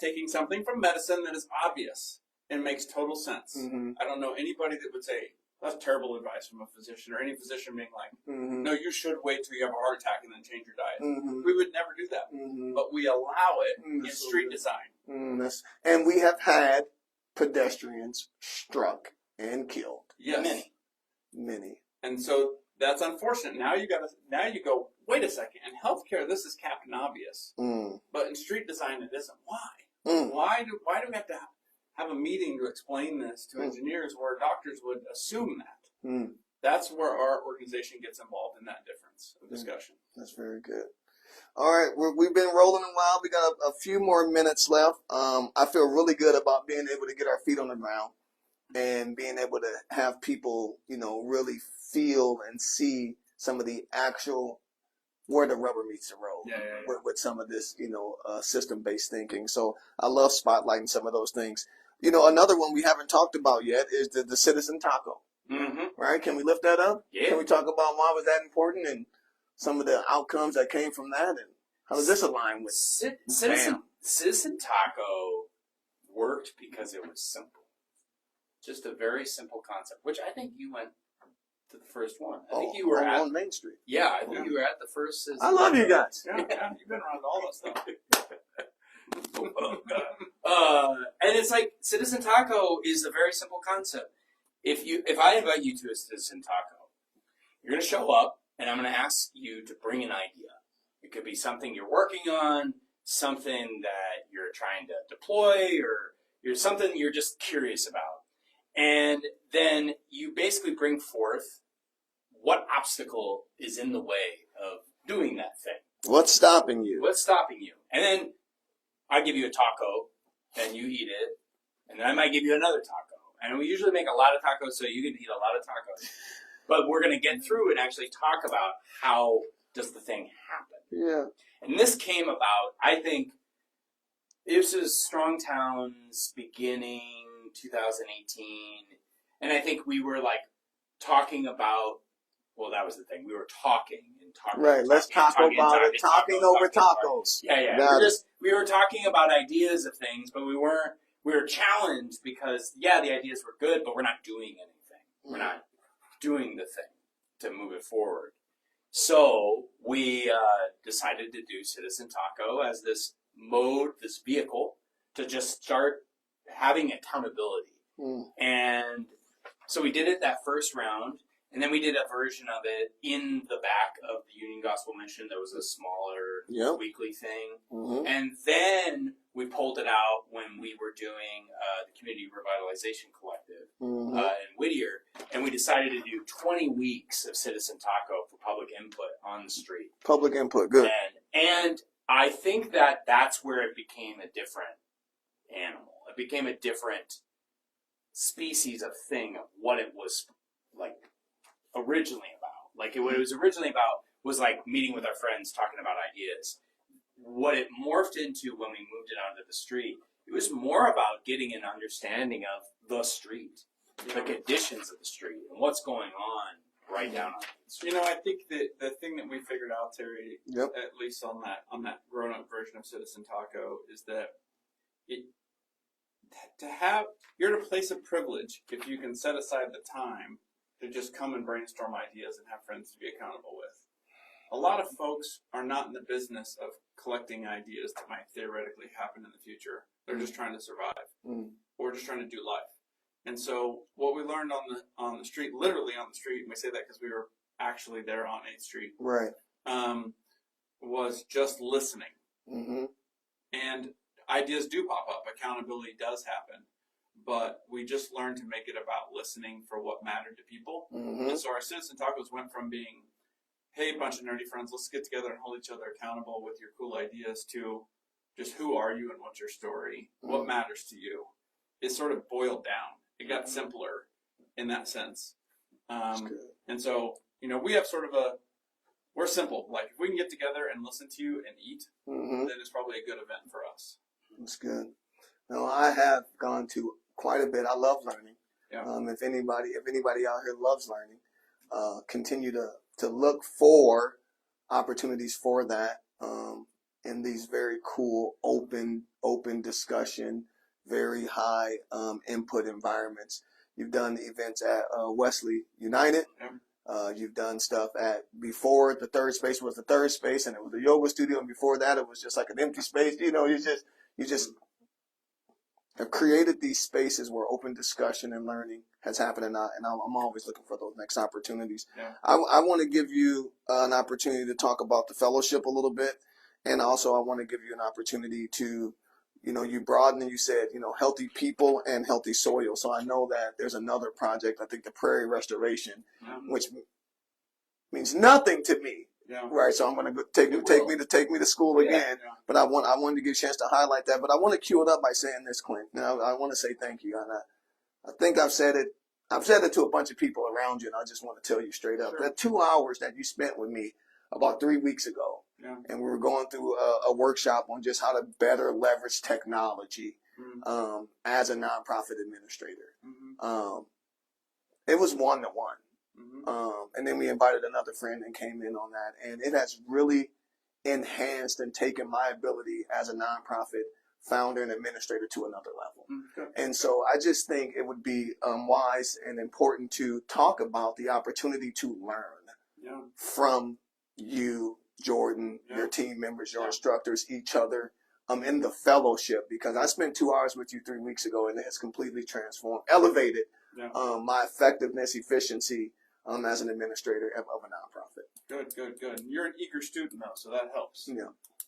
taking something from medicine that is obvious and makes total sense. I don't know anybody that would say, that's terrible advice from a physician, or any physician being like, no, you should wait till you have a heart attack and then change your diet. We would never do that. But we allow it in street design. And we have had pedestrians struck and killed. Yes. Many. And so that's unfortunate. Now you go, wait a second. In healthcare, this is captain obvious. But in street design, it isn't. Why? Why do we have to have a meeting to explain this to engineers where doctors would assume that? That's where our organization gets involved in that difference of discussion. That's very good. All right, we've been rolling a while. We got a few more minutes left. I feel really good about being able to get our feet on the ground. and being able to have people, really feel and see some of the actual where the rubber meets the road with some of this, system-based thinking. So I love spotlighting some of those things. Another one we haven't talked about yet is the citizen taco. Mm-hmm. Right? Can we lift that up? Yeah. Can we talk about why was that important and some of the outcomes that came from that, and how does this align with Citizen Taco worked because it was simple. Just a very simple concept, which I think you went to the first one. I think you were on Main Street. Yeah, I think you were at the first Citizen I love you guys. Yeah, you've been around all that stuff. And it's like Citizen Taco is a very simple concept. If I invite you to a Citizen Taco, you're going to show up, and I'm going to ask you to bring an idea. It could be something you're working on, something that you're trying to deploy, or something you're just curious about. And then you basically bring forth what obstacle is in the way of doing that thing. What's stopping you? What's stopping you? And then I give you a taco, and you eat it, and then I might give you another taco. And we usually make a lot of tacos, so you can eat a lot of tacos. But we're going to get through and actually talk about how does the thing happen. Yeah. And this came about, I think, this is Strong Towns beginning 2018. And I think we were like talking about, well, that was the thing. We were talking and talking. Right, let's talk about it. Talking over tacos. Yeah. We were talking about ideas of things, but we were challenged because, the ideas were good, but we're not doing anything. We're not doing the thing to move it forward. So we decided to do Citizen Taco as this vehicle to just start having accountability. And so we did it that first round, and then we did a version of it in the back of the Union Gospel Mission. There was a smaller weekly thing. And then we pulled it out when we were doing the Community Revitalization Collective in Whittier. And we decided to do 20 weeks of Citizen Taco for public input on the street. Public input, good. And I think that's where it became a different animal. It became a different species of thing of what it was like originally about. Like what it was originally about was like meeting with our friends, talking about ideas. What it morphed into when we moved it onto the street, it was more about getting an understanding of the street, the conditions of the street, and what's going on right down on the street. I think that the thing that we figured out, Terry, at least on that grown-up version of Citizen Taco, is that you're at a place of privilege if you can set aside the time to just come and brainstorm ideas and have friends to be accountable with. A lot of folks are not in the business of collecting ideas that might theoretically happen in the future. They're just trying to survive or just trying to do life. And so what we learned on the street, literally on the street, and we say that because we were actually there on 8th Street, right, was just listening. And ideas do pop up. Accountability does happen. But we just learned to make it about listening for what mattered to people. And so our Citizen Tacos went from being, hey, bunch of nerdy friends, let's get together and hold each other accountable with your cool ideas, to just who are you and what's your story? What matters to you? It sort of boiled down. It got simpler in that sense. And so, we have sort of we're simple. Like, if we can get together and listen to you and eat, then it's probably a good event for us. That's good. Now, I have gone to quite a bit. I love learning. Yeah. If anybody out here loves learning, continue to look for opportunities for that in these very cool, open discussion, very high input environments. You've done events at Wesley United. You've done stuff before the third space was the third space, and it was a yoga studio, and before that it was just like an empty space. You just have created these spaces where open discussion and learning has happened, and I'm always looking for those next opportunities. Yeah. I want to give you an opportunity to talk about the fellowship a little bit, and also I want to give you an opportunity to, you broaden and you said, healthy people and healthy soil. So I know that there's another project, I think the Prairie Restoration, which means nothing to me. Yeah. Right, so I'm going to take me to school again. Yeah. But I wanted to get a chance to highlight that. But I want to cue it up by saying this, Clint. Now I want to say thank you. I think I've said it. I've said it to a bunch of people around you, and I just want to tell you straight up. Sure. That 2 hours that you spent with me about 3 weeks ago, Yeah. and we were going through a workshop on just how to better leverage technology as a nonprofit administrator. It was 1-to-1. And then we invited another friend and came in on that. And it has really enhanced and taken my ability as a nonprofit founder and administrator to another level. And so I just think it would be wise and important to talk about the opportunity to learn from you, Jordan, your team members, your instructors, each other, in the fellowship, because I spent 2 hours with you 3 weeks ago and it has completely transformed, elevated my effectiveness, efficiency as an administrator of a nonprofit. Good. You're an eager student though, so that helps.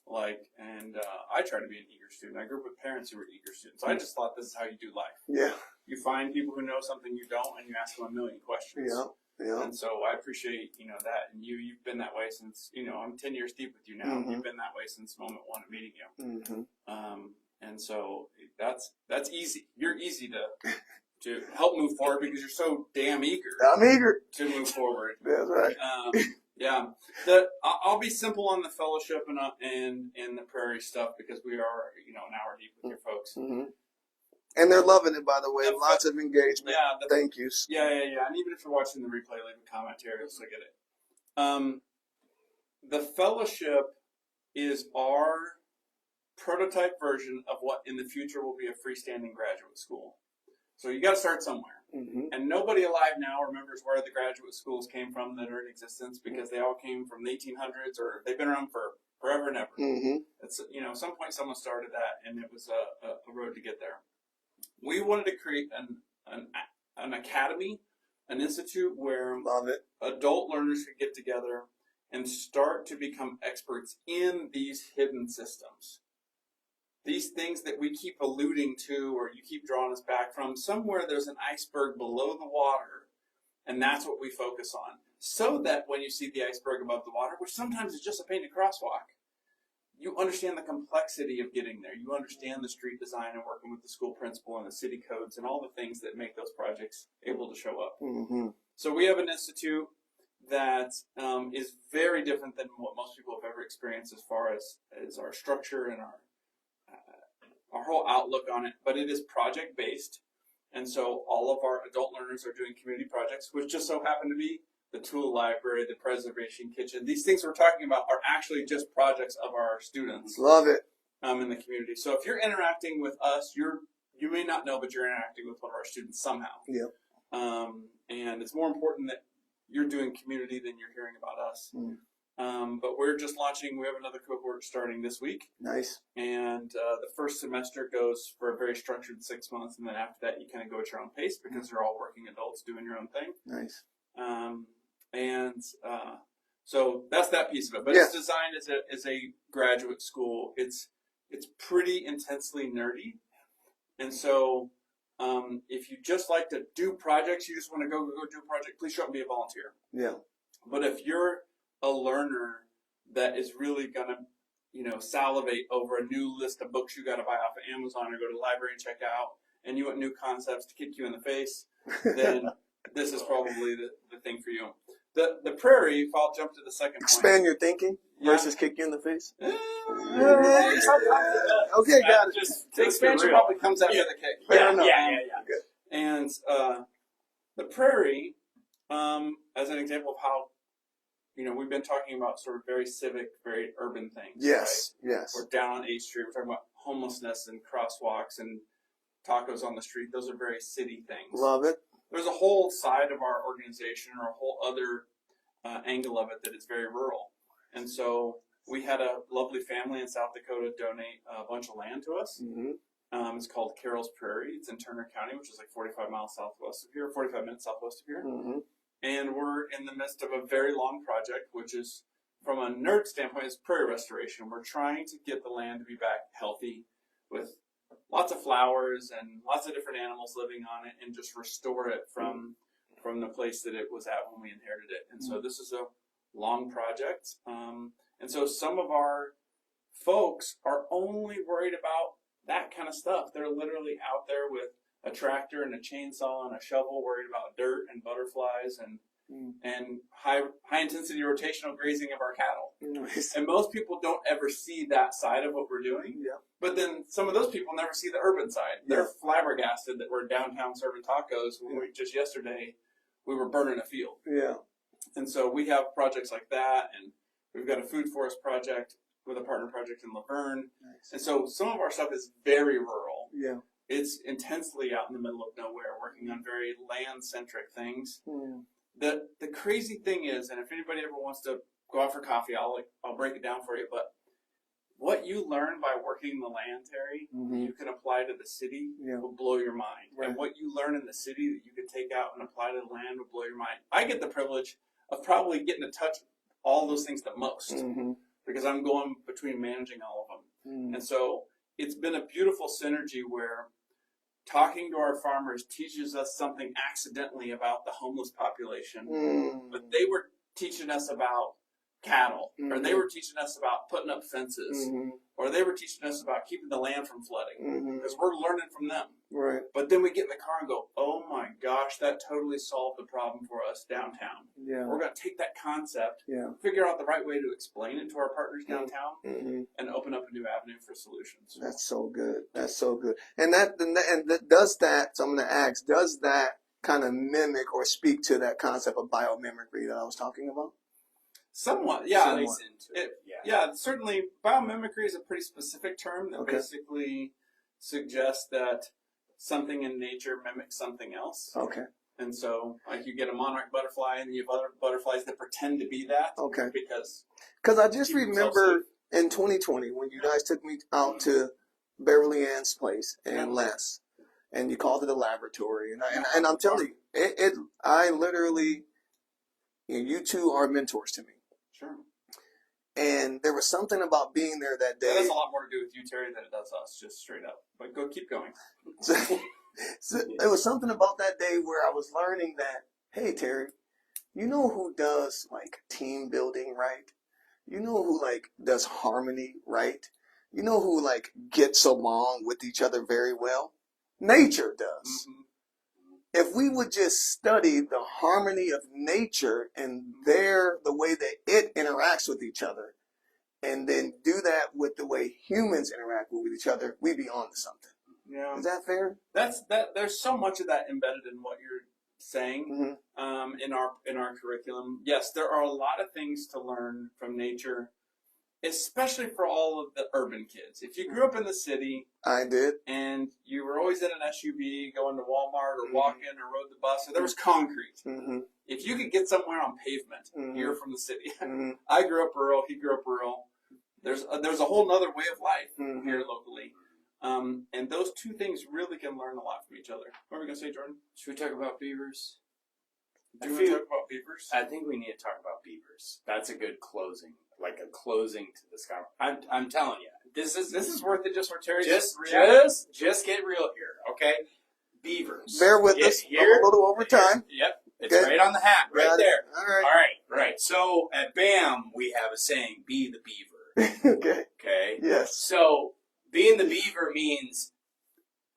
I try to be an eager student. I grew up with parents who were eager students. So I just thought this is how you do life. You find people who know something you don't, and you ask them a million questions. And so I appreciate, that. And you've been that way since, I'm 10 years deep with you now. You've been that way since moment one of meeting you. And so that's easy. You're easy to help move forward because you're so damn eager. I'm eager to move forward. That's right. I'll be simple on the fellowship and the prairie stuff because we are, an hour deep with your folks. And they're loving it, by the way. Lots of engagement. Thank yous. Yeah. And even if you're watching the replay, leave a comment here. You'll still get it. The fellowship is our prototype version of what in the future will be a freestanding graduate school. So you got to start somewhere. And nobody alive now remembers where the graduate schools came from that are in existence because they all came from the 1800s or they've been around for forever and ever. It's, at some point someone started that and it was a road to get there. We wanted to create an academy, an institute where adult learners could get together and start to become experts in these hidden systems. These things that we keep alluding to or you keep drawing us back from, somewhere there's an iceberg below the water, and that's what we focus on. So that when you see the iceberg above the water, which sometimes is just a painted crosswalk, you understand the complexity of getting there. You understand the street design and working with the school principal and the city codes and all the things that make those projects able to show up. So we have an institute that is very different than what most people have ever experienced as far as our structure and our whole outlook on it, but it is project-based. And so all of our adult learners are doing community projects, which just so happen to be the tool library, the preservation kitchen. These things we're talking about are actually just projects of our students. Love it. In the community. So if you're interacting with us, you may not know, but you're interacting with one of our students somehow. And it's more important that you're doing community than you're hearing about us. But we're just launching. We have another cohort starting this week. Nice. And the first semester goes for a very structured 6 months, and then after that, you kind of go at your own pace because they're all working adults doing your own thing. Nice. So that's that piece of it. But it's designed as a graduate school. It's pretty intensely nerdy, and so if you just like to do projects, you just want to go do a project, please show up and be a volunteer. But if you're a learner that is really gonna, salivate over a new list of books you got to buy off of Amazon or go to the library and check out, and you want new concepts to kick you in the face, then this is probably the thing for you. The prairie, if I'll jump to the second Expand point. your thinking versus kick you in the face. Okay, got it. The expansion probably comes after the kick. Yeah. Good. And the prairie, as an example of how, we've been talking about sort of very civic, very urban things. Yes. We're down on 8th Street. We're talking about homelessness and crosswalks and tacos on the street. Those are very city things. Love it. There's a whole side of our organization or a whole other angle of it that is very rural. And so we had a lovely family in South Dakota donate a bunch of land to us. It's called Carroll's Prairie. It's in Turner County, which is like 45 miles southwest of here, 45 minutes southwest of here. And we're in the midst of a very long project, which is, from a nerd standpoint, is prairie restoration. We're trying to get the land to be back healthy with lots of flowers and lots of different animals living on it, and just restore it from the place that it was at when we inherited it. And so this is a long project. And so some of our folks are only worried about that kind of stuff. They're literally out there with a tractor and a chainsaw and a shovel, worried about dirt and butterflies and high intensity rotational grazing of our cattle. Nice. And most people don't ever see that side of what we're doing. Yeah. But then some of those people never see the urban side. They're Yeah. flabbergasted that we're downtown serving tacos when we just yesterday we were burning a field. Yeah. And so we have projects like that, and we've got a food forest project with a partner project in Laverne. Nice. And so some of our stuff is very rural. Yeah. It's intensely out in the middle of nowhere, working on very land-centric things. Yeah. The crazy thing is, and if anybody ever wants to go out for coffee, I'll break it down for you. But what you learn by working the land, Terry, you can apply to the city, will blow your mind. Right. And what you learn in the city that you can take out and apply to the land will blow your mind. I get the privilege of probably getting to touch all those things the most because I'm going between managing all of them. And so it's been a beautiful synergy where talking to our farmers teaches us something accidentally about the homeless population, but they were teaching us about cattle, or they were teaching us about putting up fences, or they were teaching us about keeping the land from flooding, because we're learning from them. Right. But then we get in the car and go, oh my gosh, that totally solved the problem for us downtown. Yeah. We're going to take that concept, Yeah. figure out the right way to explain it to our partners downtown, and open up a new avenue for solutions. That's so good. That's so good. And does that, so I'm going to ask, does that kind of mimic or speak to that concept of biomimicry that I was talking about? Somewhat, yeah. Somewhat. Yeah, certainly biomimicry is a pretty specific term that Okay. basically suggests that something in nature mimics something else. Okay. And so, like, you get a monarch butterfly and you have other butterflies that pretend to be that. Okay. Because I just keep themselves remember in 2020 when you guys took me out to Beverly Ann's place in Yeah. Les, and you called it a laboratory, and I'm telling you, I literally, you two are mentors to me. Sure. And there was something about being there that That day. has a lot more to do with you, Terry, than it does us, just straight up. But keep going. So it was something about that day where I was learning that, hey, Terry, you know who does like team building right? You know who like does harmony right? You know who like gets along with each other very well? Nature does. If we would just study the harmony of nature and the way that it interacts with each other, and then do that with the way humans interact with each other, we'd be on to something. Yeah. Is that fair? There's so much of that embedded in what you're saying in our curriculum. Yes, there are a lot of things to learn from nature, especially for all of the urban kids. If you grew up in the city, I did. and you were always in an SUV going to Walmart or walking or rode the bus, or there was concrete. If you could get somewhere on pavement, you're from the city. I grew up rural. He grew up rural. There's a whole other way of life here locally. And those two things really can learn a lot from each other. What are we going to say, Jordan? Should we talk about beavers? Do you want to talk about beavers? I think we need to talk about beavers. That's a good closing, like a closing to this conversation. I'm telling you, this is worth it just for Terry. just get real here, okay? Beavers. Bear with us. Here, a little over time. Yep, it's Okay. right on the hat, right Got it. there. All right. All right. So at BAM, we have a saying: "Be the beaver." Okay. Okay. Yes. So being the beaver means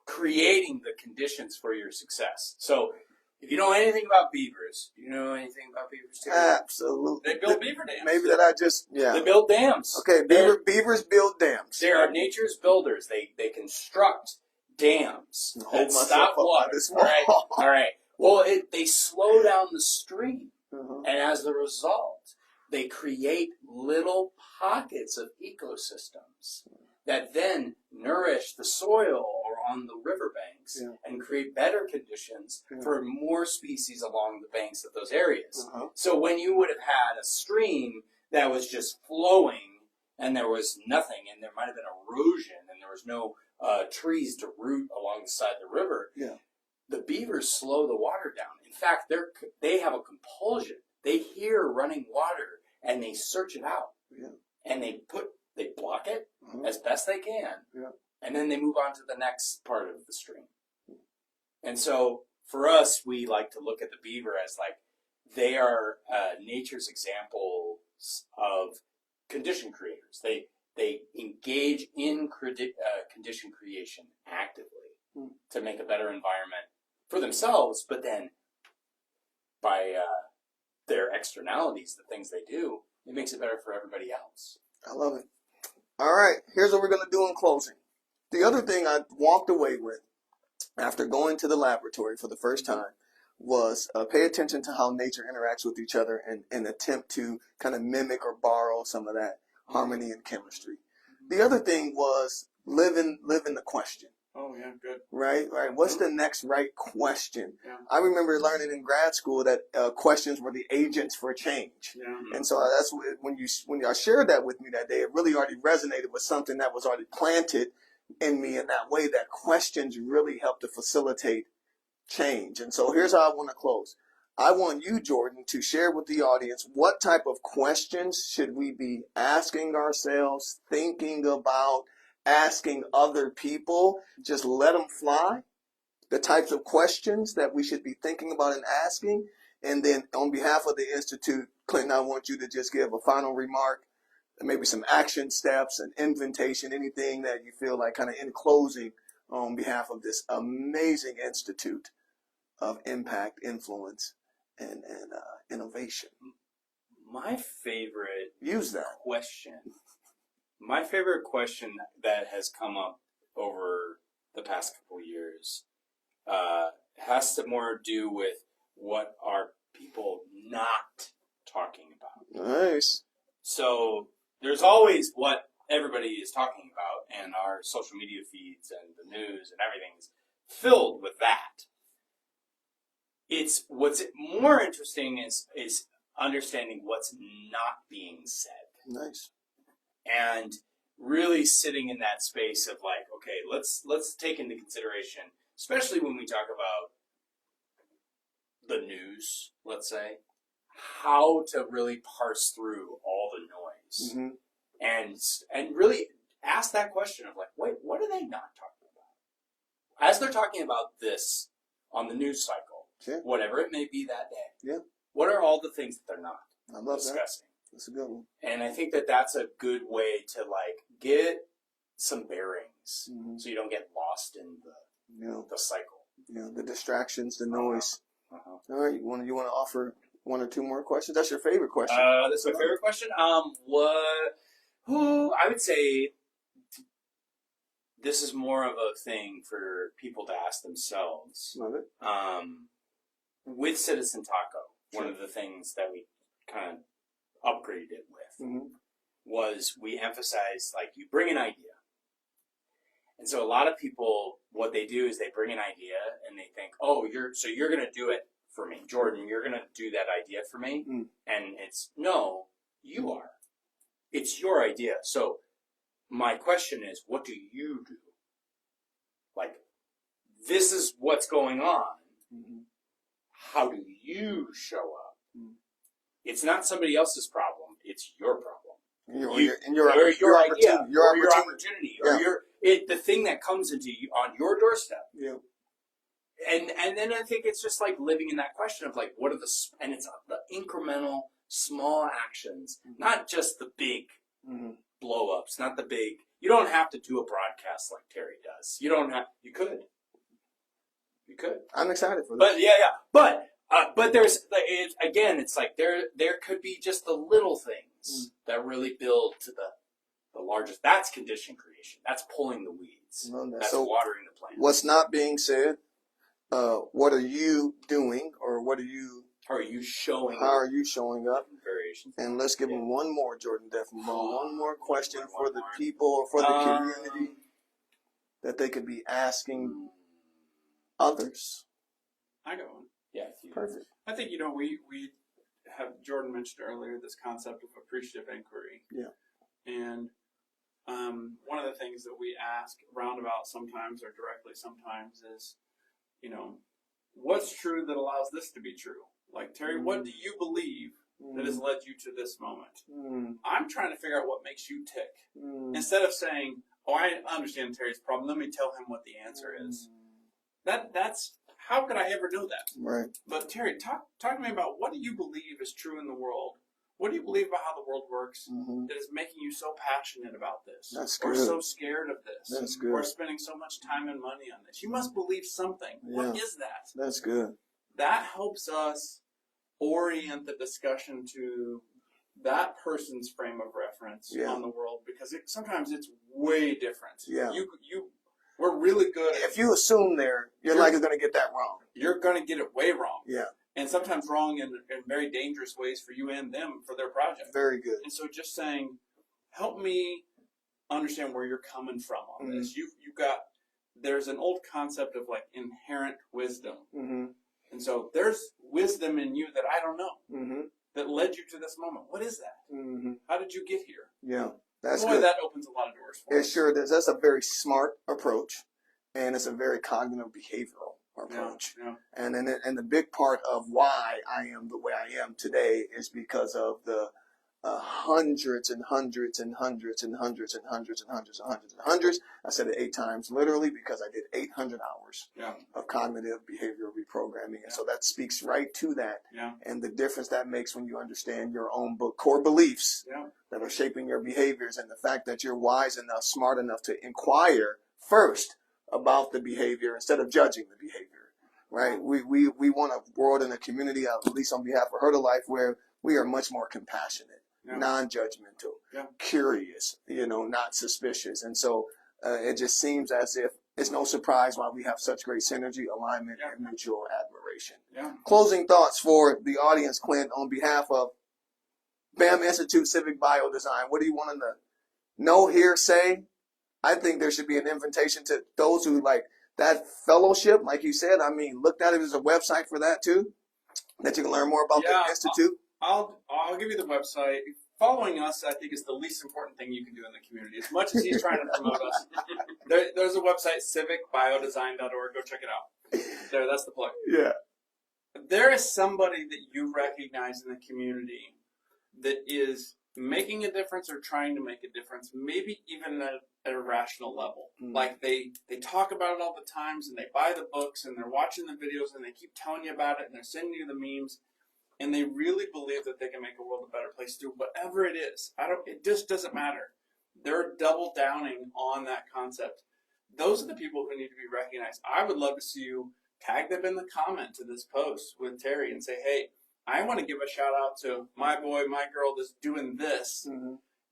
creating the conditions for your success. So if you know anything about beavers, do you know anything about beavers too? Absolutely. They build beaver dams. Maybe that I just, They build dams. Okay, beavers build dams. They are nature's builders. They construct dams Hold that myself stop up by water. this All right. wall. All right. Well, they slow down the stream, Mhm. and as a result, they create little pockets of ecosystems that then nourish the soil or on the riverbanks and create better conditions for more species along the banks of those areas. So when you would have had a stream that was just flowing and there was nothing, and there might have been erosion and there was no trees to root along the side of the river, the beavers slow the water down. In fact, they have a compulsion. They hear running water and they search it out. And they block it as best they can. And then they move on to the next part of the stream. And so for us, we like to look at the beaver as like they are nature's examples of condition creators. They engage in condition creation actively. to make a better environment for themselves, but then by their externalities, the things they do, it makes it better for everybody else. I love it. All right, here's what we're going to do in closing. The other thing I walked away with after going to the laboratory for the first time was pay attention to how nature interacts with each other and attempt to kind of mimic or borrow some of that harmony and chemistry. The other thing was live in the question. Oh, yeah, good. Right. What's the next right question? Yeah. I remember learning in grad school that questions were the agents for change. Yeah. And so that's when y'all shared that with me that day, it really already resonated with something that was already planted in me in that way, that questions really help to facilitate change. And so here's how I want to close. I want you, Jordan, to share with the audience what type of questions should we be asking ourselves, thinking about, asking other people. Just let them fly. The types of questions that we should be thinking about and asking. And then on behalf of the Institute, Clinton, I want you to just give a final remark, maybe some action steps, an invitation, anything that you feel like kind of in closing on behalf of this amazing Institute of Impact, Influence, and Innovation. My favorite Use that question. My favorite question that has come up over the past couple years has to more do with what are people not talking about. Nice. So there's always what everybody is talking about, and our social media feeds and the news and everything is filled with that. It's what's more interesting is understanding what's not being said. Nice. And really sitting in that space of like, okay, let's take into consideration, especially when we talk about the news, let's say, how to really parse through all the noise, and really ask that question of like, wait, what are they not talking about? As they're talking about this on the news cycle, whatever it may be that day, what are all the things that they're not discussing? That's a good one. And I think that that's a good way to like get some bearings, so you don't get lost in the cycle. The distractions, the noise. All right, you want to offer one or two more questions? That's your favorite question. That's my favorite question. I would say this is more of a thing for people to ask themselves. Love it. With Citizen Taco, one of the things that we kind of upgraded it with was we emphasized, like, you bring an idea. And so a lot of people, what they do is they bring an idea and they think, oh, you're going to do it for me. Jordan, you're going to do that idea for me. And it's, no, you are. It's your idea. So my question is, what do you do? Like, this is what's going on. How do you show up? It's not somebody else's problem. It's your problem. Your idea, your opportunity, or the thing that comes into you on your doorstep. And then I think it's just like living in that question of like, what are and it's the incremental small actions, not just the big blow ups, not the big. You don't have to do a broadcast like Terry does. You could. I'm excited for this. But there's it's like there could be just the little things that really build to the largest. That's condition creation. That's pulling the weeds. That's watering the plant. What's not being said? What are you doing, or what are you? How are you showing up? How are you showing up? Variations. And let's give them one more, Jordan Deffenbaugh. One more question for the people or for the community that they could be asking others. I got one. Yeah. Perfect. I think, we have, Jordan mentioned earlier, this concept of appreciative inquiry. Yeah. And one of the things that we ask roundabout sometimes or directly sometimes is, what's true that allows this to be true? Like, Terry, what do you believe that has led you to this moment? I'm trying to figure out what makes you tick. Instead of saying, oh, I understand Terry's problem, let me tell him what the answer is. That's how could I ever know that? Right. But Terry, talk to me about what do you believe is true in the world, what do you believe about how the world works Mm-hmm. that is making you so passionate about this? That's Or good. so scared of this? That's good. Or spending so much time and money on this? You must believe something. Yeah. What is that? That's good. That helps us orient the discussion to that person's frame of reference Yeah. on the world, because sometimes it's way different. Yeah. We're really good at, If you assume there, you're likely going to get that wrong. you're going to get it way wrong. Yeah. And sometimes wrong in very dangerous ways for you and them for their project. Very good. And so just saying, help me understand where you're coming from on this. You've got, there's an old concept of like inherent wisdom. Mm-hmm. And so there's wisdom in you that I don't know Mm-hmm. that led you to this moment. What is that? Mm-hmm. How did you get here? Yeah. That's Boy, good. that opens a lot of doors for It us. sure does. That's a very smart approach, and it's a very cognitive behavioral approach. Yeah. And the big part of why I am the way I am today is because of the hundreds and hundreds and hundreds and hundreds and hundreds and hundreds and hundreds and hundreds. I said it 8 times literally because I did 800 hours Yeah. of cognitive behavioral reprogramming, and so that speaks right to that. Yeah. And the difference that makes when you understand your own core beliefs Yeah. that are shaping your behaviors, and the fact that you're wise enough, smart enough to inquire first about the behavior instead of judging the behavior, right? We want a world and a community, at least on behalf of Her to Life, where we are much more compassionate, non-judgmental, curious, not suspicious. And so it just seems as if it's no surprise why we have such great synergy, alignment, and mutual admiration. Yeah. Closing thoughts for the audience, Clint, on behalf of BAM Institute Civic Biodesign. What do you want to know, hear, say? I think there should be an invitation to those who like that fellowship, like you said. I mean, look at it as a website for that too, that you can learn more about the institute. I'll give you the website. Following us, I think, is the least important thing you can do in the community. As much as he's trying to promote us, there's a website, civicbiodesign.org. Go check it out. There, that's the plug. Yeah. There is somebody that you recognize in the community that is making a difference or trying to make a difference, maybe even at a rational level. Like they talk about it all the times, and they buy the books, and they're watching the videos, and they keep telling you about it, and they're sending you the memes, and they really believe that they can make a world a better place through whatever it is. It just doesn't matter. They're double downing on that concept. Those are the people who need to be recognized. I would love to see you tag them in the comment to this post with Terry and say, hey, I want to give a shout out to my boy, my girl that's doing this.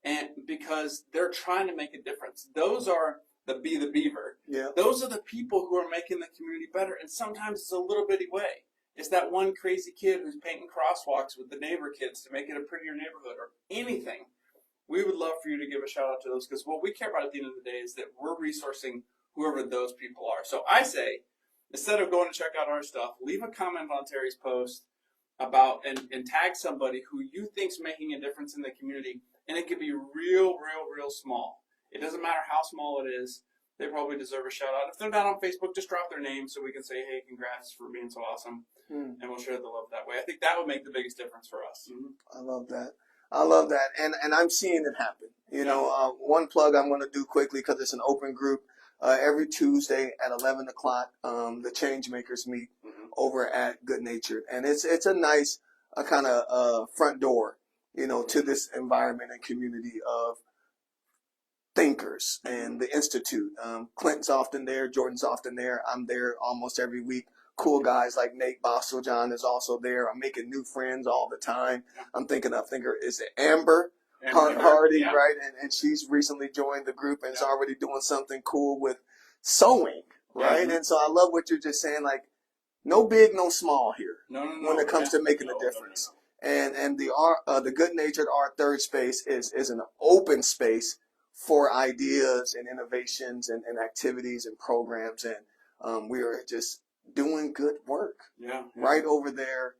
And because they're trying to make a difference. Those are the Be the Beaver. Yeah. Those are the people who are making the community better. And sometimes it's a little bitty way. It's that one crazy kid who's painting crosswalks with the neighbor kids to make it a prettier neighborhood or anything. We would love for you to give a shout out to those, because what we care about at the end of the day is that we're resourcing whoever those people are. So I say, instead of going to check out our stuff, leave a comment on Terry's post about and tag somebody who you think's making a difference in the community. And it could be real small. It doesn't matter how small it is. They probably deserve a shout out. If they're not on Facebook, just drop their name so we can say, hey, congrats for being so awesome. And we'll share the love that way. I think that would make the biggest difference for us. I love that. I love that. And I'm seeing it happen. One plug I'm going to do quickly because it's an open group. Every Tuesday at 11 o'clock, the change makers meet over at Good Natured. And it's a nice kind of front door, to this environment and community of thinkers and the Institute. Clinton's often there. Jordan's often there. I'm there almost every week. Cool guys like Nate Bosteljohn is also there. I'm making new friends all the time. I'm thinking is it Amber Hardy, right? And she's recently joined the group and is already doing something cool with sewing, right? And so I love what you're just saying, like, no big, no small here when it comes to making a difference. And the Good Natured Art Third Space is an open space for ideas and innovations and activities and programs. And we are just doing good work right over there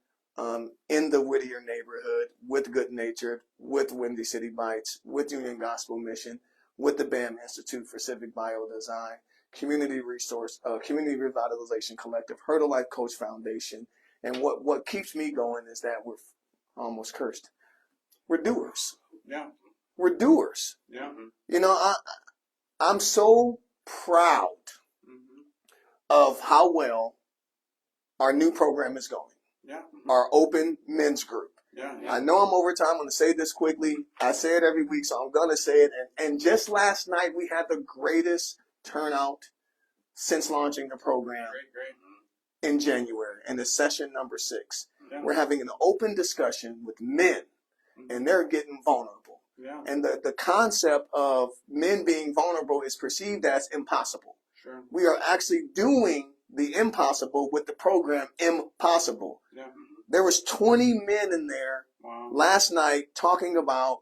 in the Whittier neighborhood with Good Natured, with Windy City Bites, with Union Gospel Mission, with the BAM Institute for Civic Biodesign, Community Revitalization Collective, Her to Life Coach Foundation. And what keeps me going is that we're almost cursed. We're doers. Yeah. We're doers. Yeah. I'm so proud of how well our new program is going. Yeah. Our open men's group. Yeah. I know I'm over time. I'm going to say this quickly. I say it every week, so I'm going to say it. And just last night, we had the greatest turnout since launching the program Great. in January, and it's session number 6. Yeah. We're having an open discussion with men, and they're getting vulnerable. Yeah. And the concept of men being vulnerable is perceived as impossible. Sure. We are actually doing the impossible with the program Impossible. Yeah. There was 20 men in there Wow. last night talking about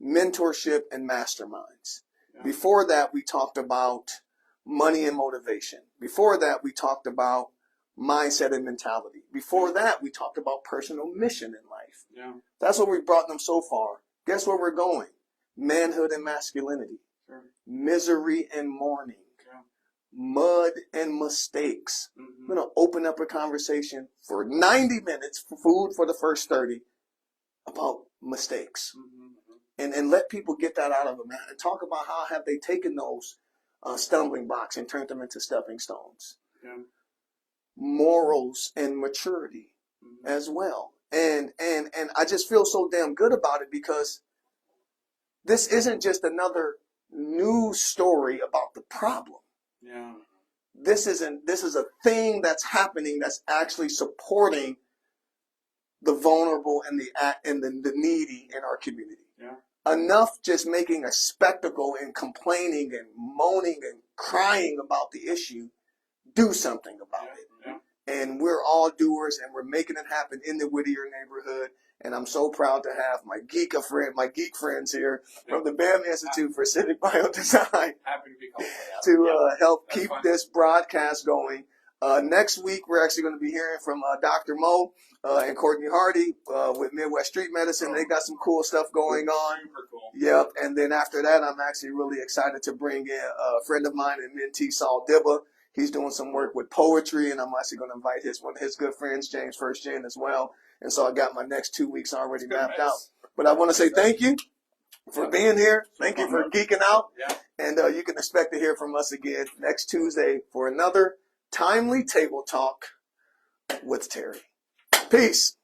mentorship and masterminds. Yeah. Before that, we talked about money and motivation. Before that, we talked about mindset and mentality. Before that, we talked about personal mission in life. Yeah. That's what we brought them so far. Guess where we're going? Manhood and masculinity. Sure. Misery and mourning. Yeah. Mud and mistakes. Mm-hmm. I'm going to open up a conversation for 90 minutes, for food for the first 30, about mistakes. Mm-hmm. And let people get that out of them and talk about how have they taken those stumbling blocks and turned them into stepping stones. Yeah. Morals and maturity Mm-hmm. as well. And I just feel so damn good about it because this isn't just another news story about the problem. Yeah. This is a thing that's happening that's actually supporting the vulnerable and the needy in our community. Yeah. Enough just making a spectacle and complaining and moaning and crying about the issue. Do something about it. Yeah. And we're all doers, and we're making it happen in the Whittier neighborhood. And I'm so proud to have my geek friends here from the BAM Institute for Civic Biodesign Happy to be called that. to help That's keep fine. this broadcast going. Next week, we're actually going to be hearing from Dr. Mo and Courtney Hardy with Midwest Street Medicine. They got some cool stuff going on. Super cool. Yep. And then after that, I'm actually really excited to bring in a friend of mine and mentee, Saul Dibba. He's doing some work with poetry, and I'm actually going to invite one of his good friends, James First Gen, as well. And so I got my next 2 weeks already mapped out. But I want to say thank you for being here. Thank you for geeking out. Yeah. And you can expect to hear from us again next Tuesday for another timely table talk with Terry. Peace.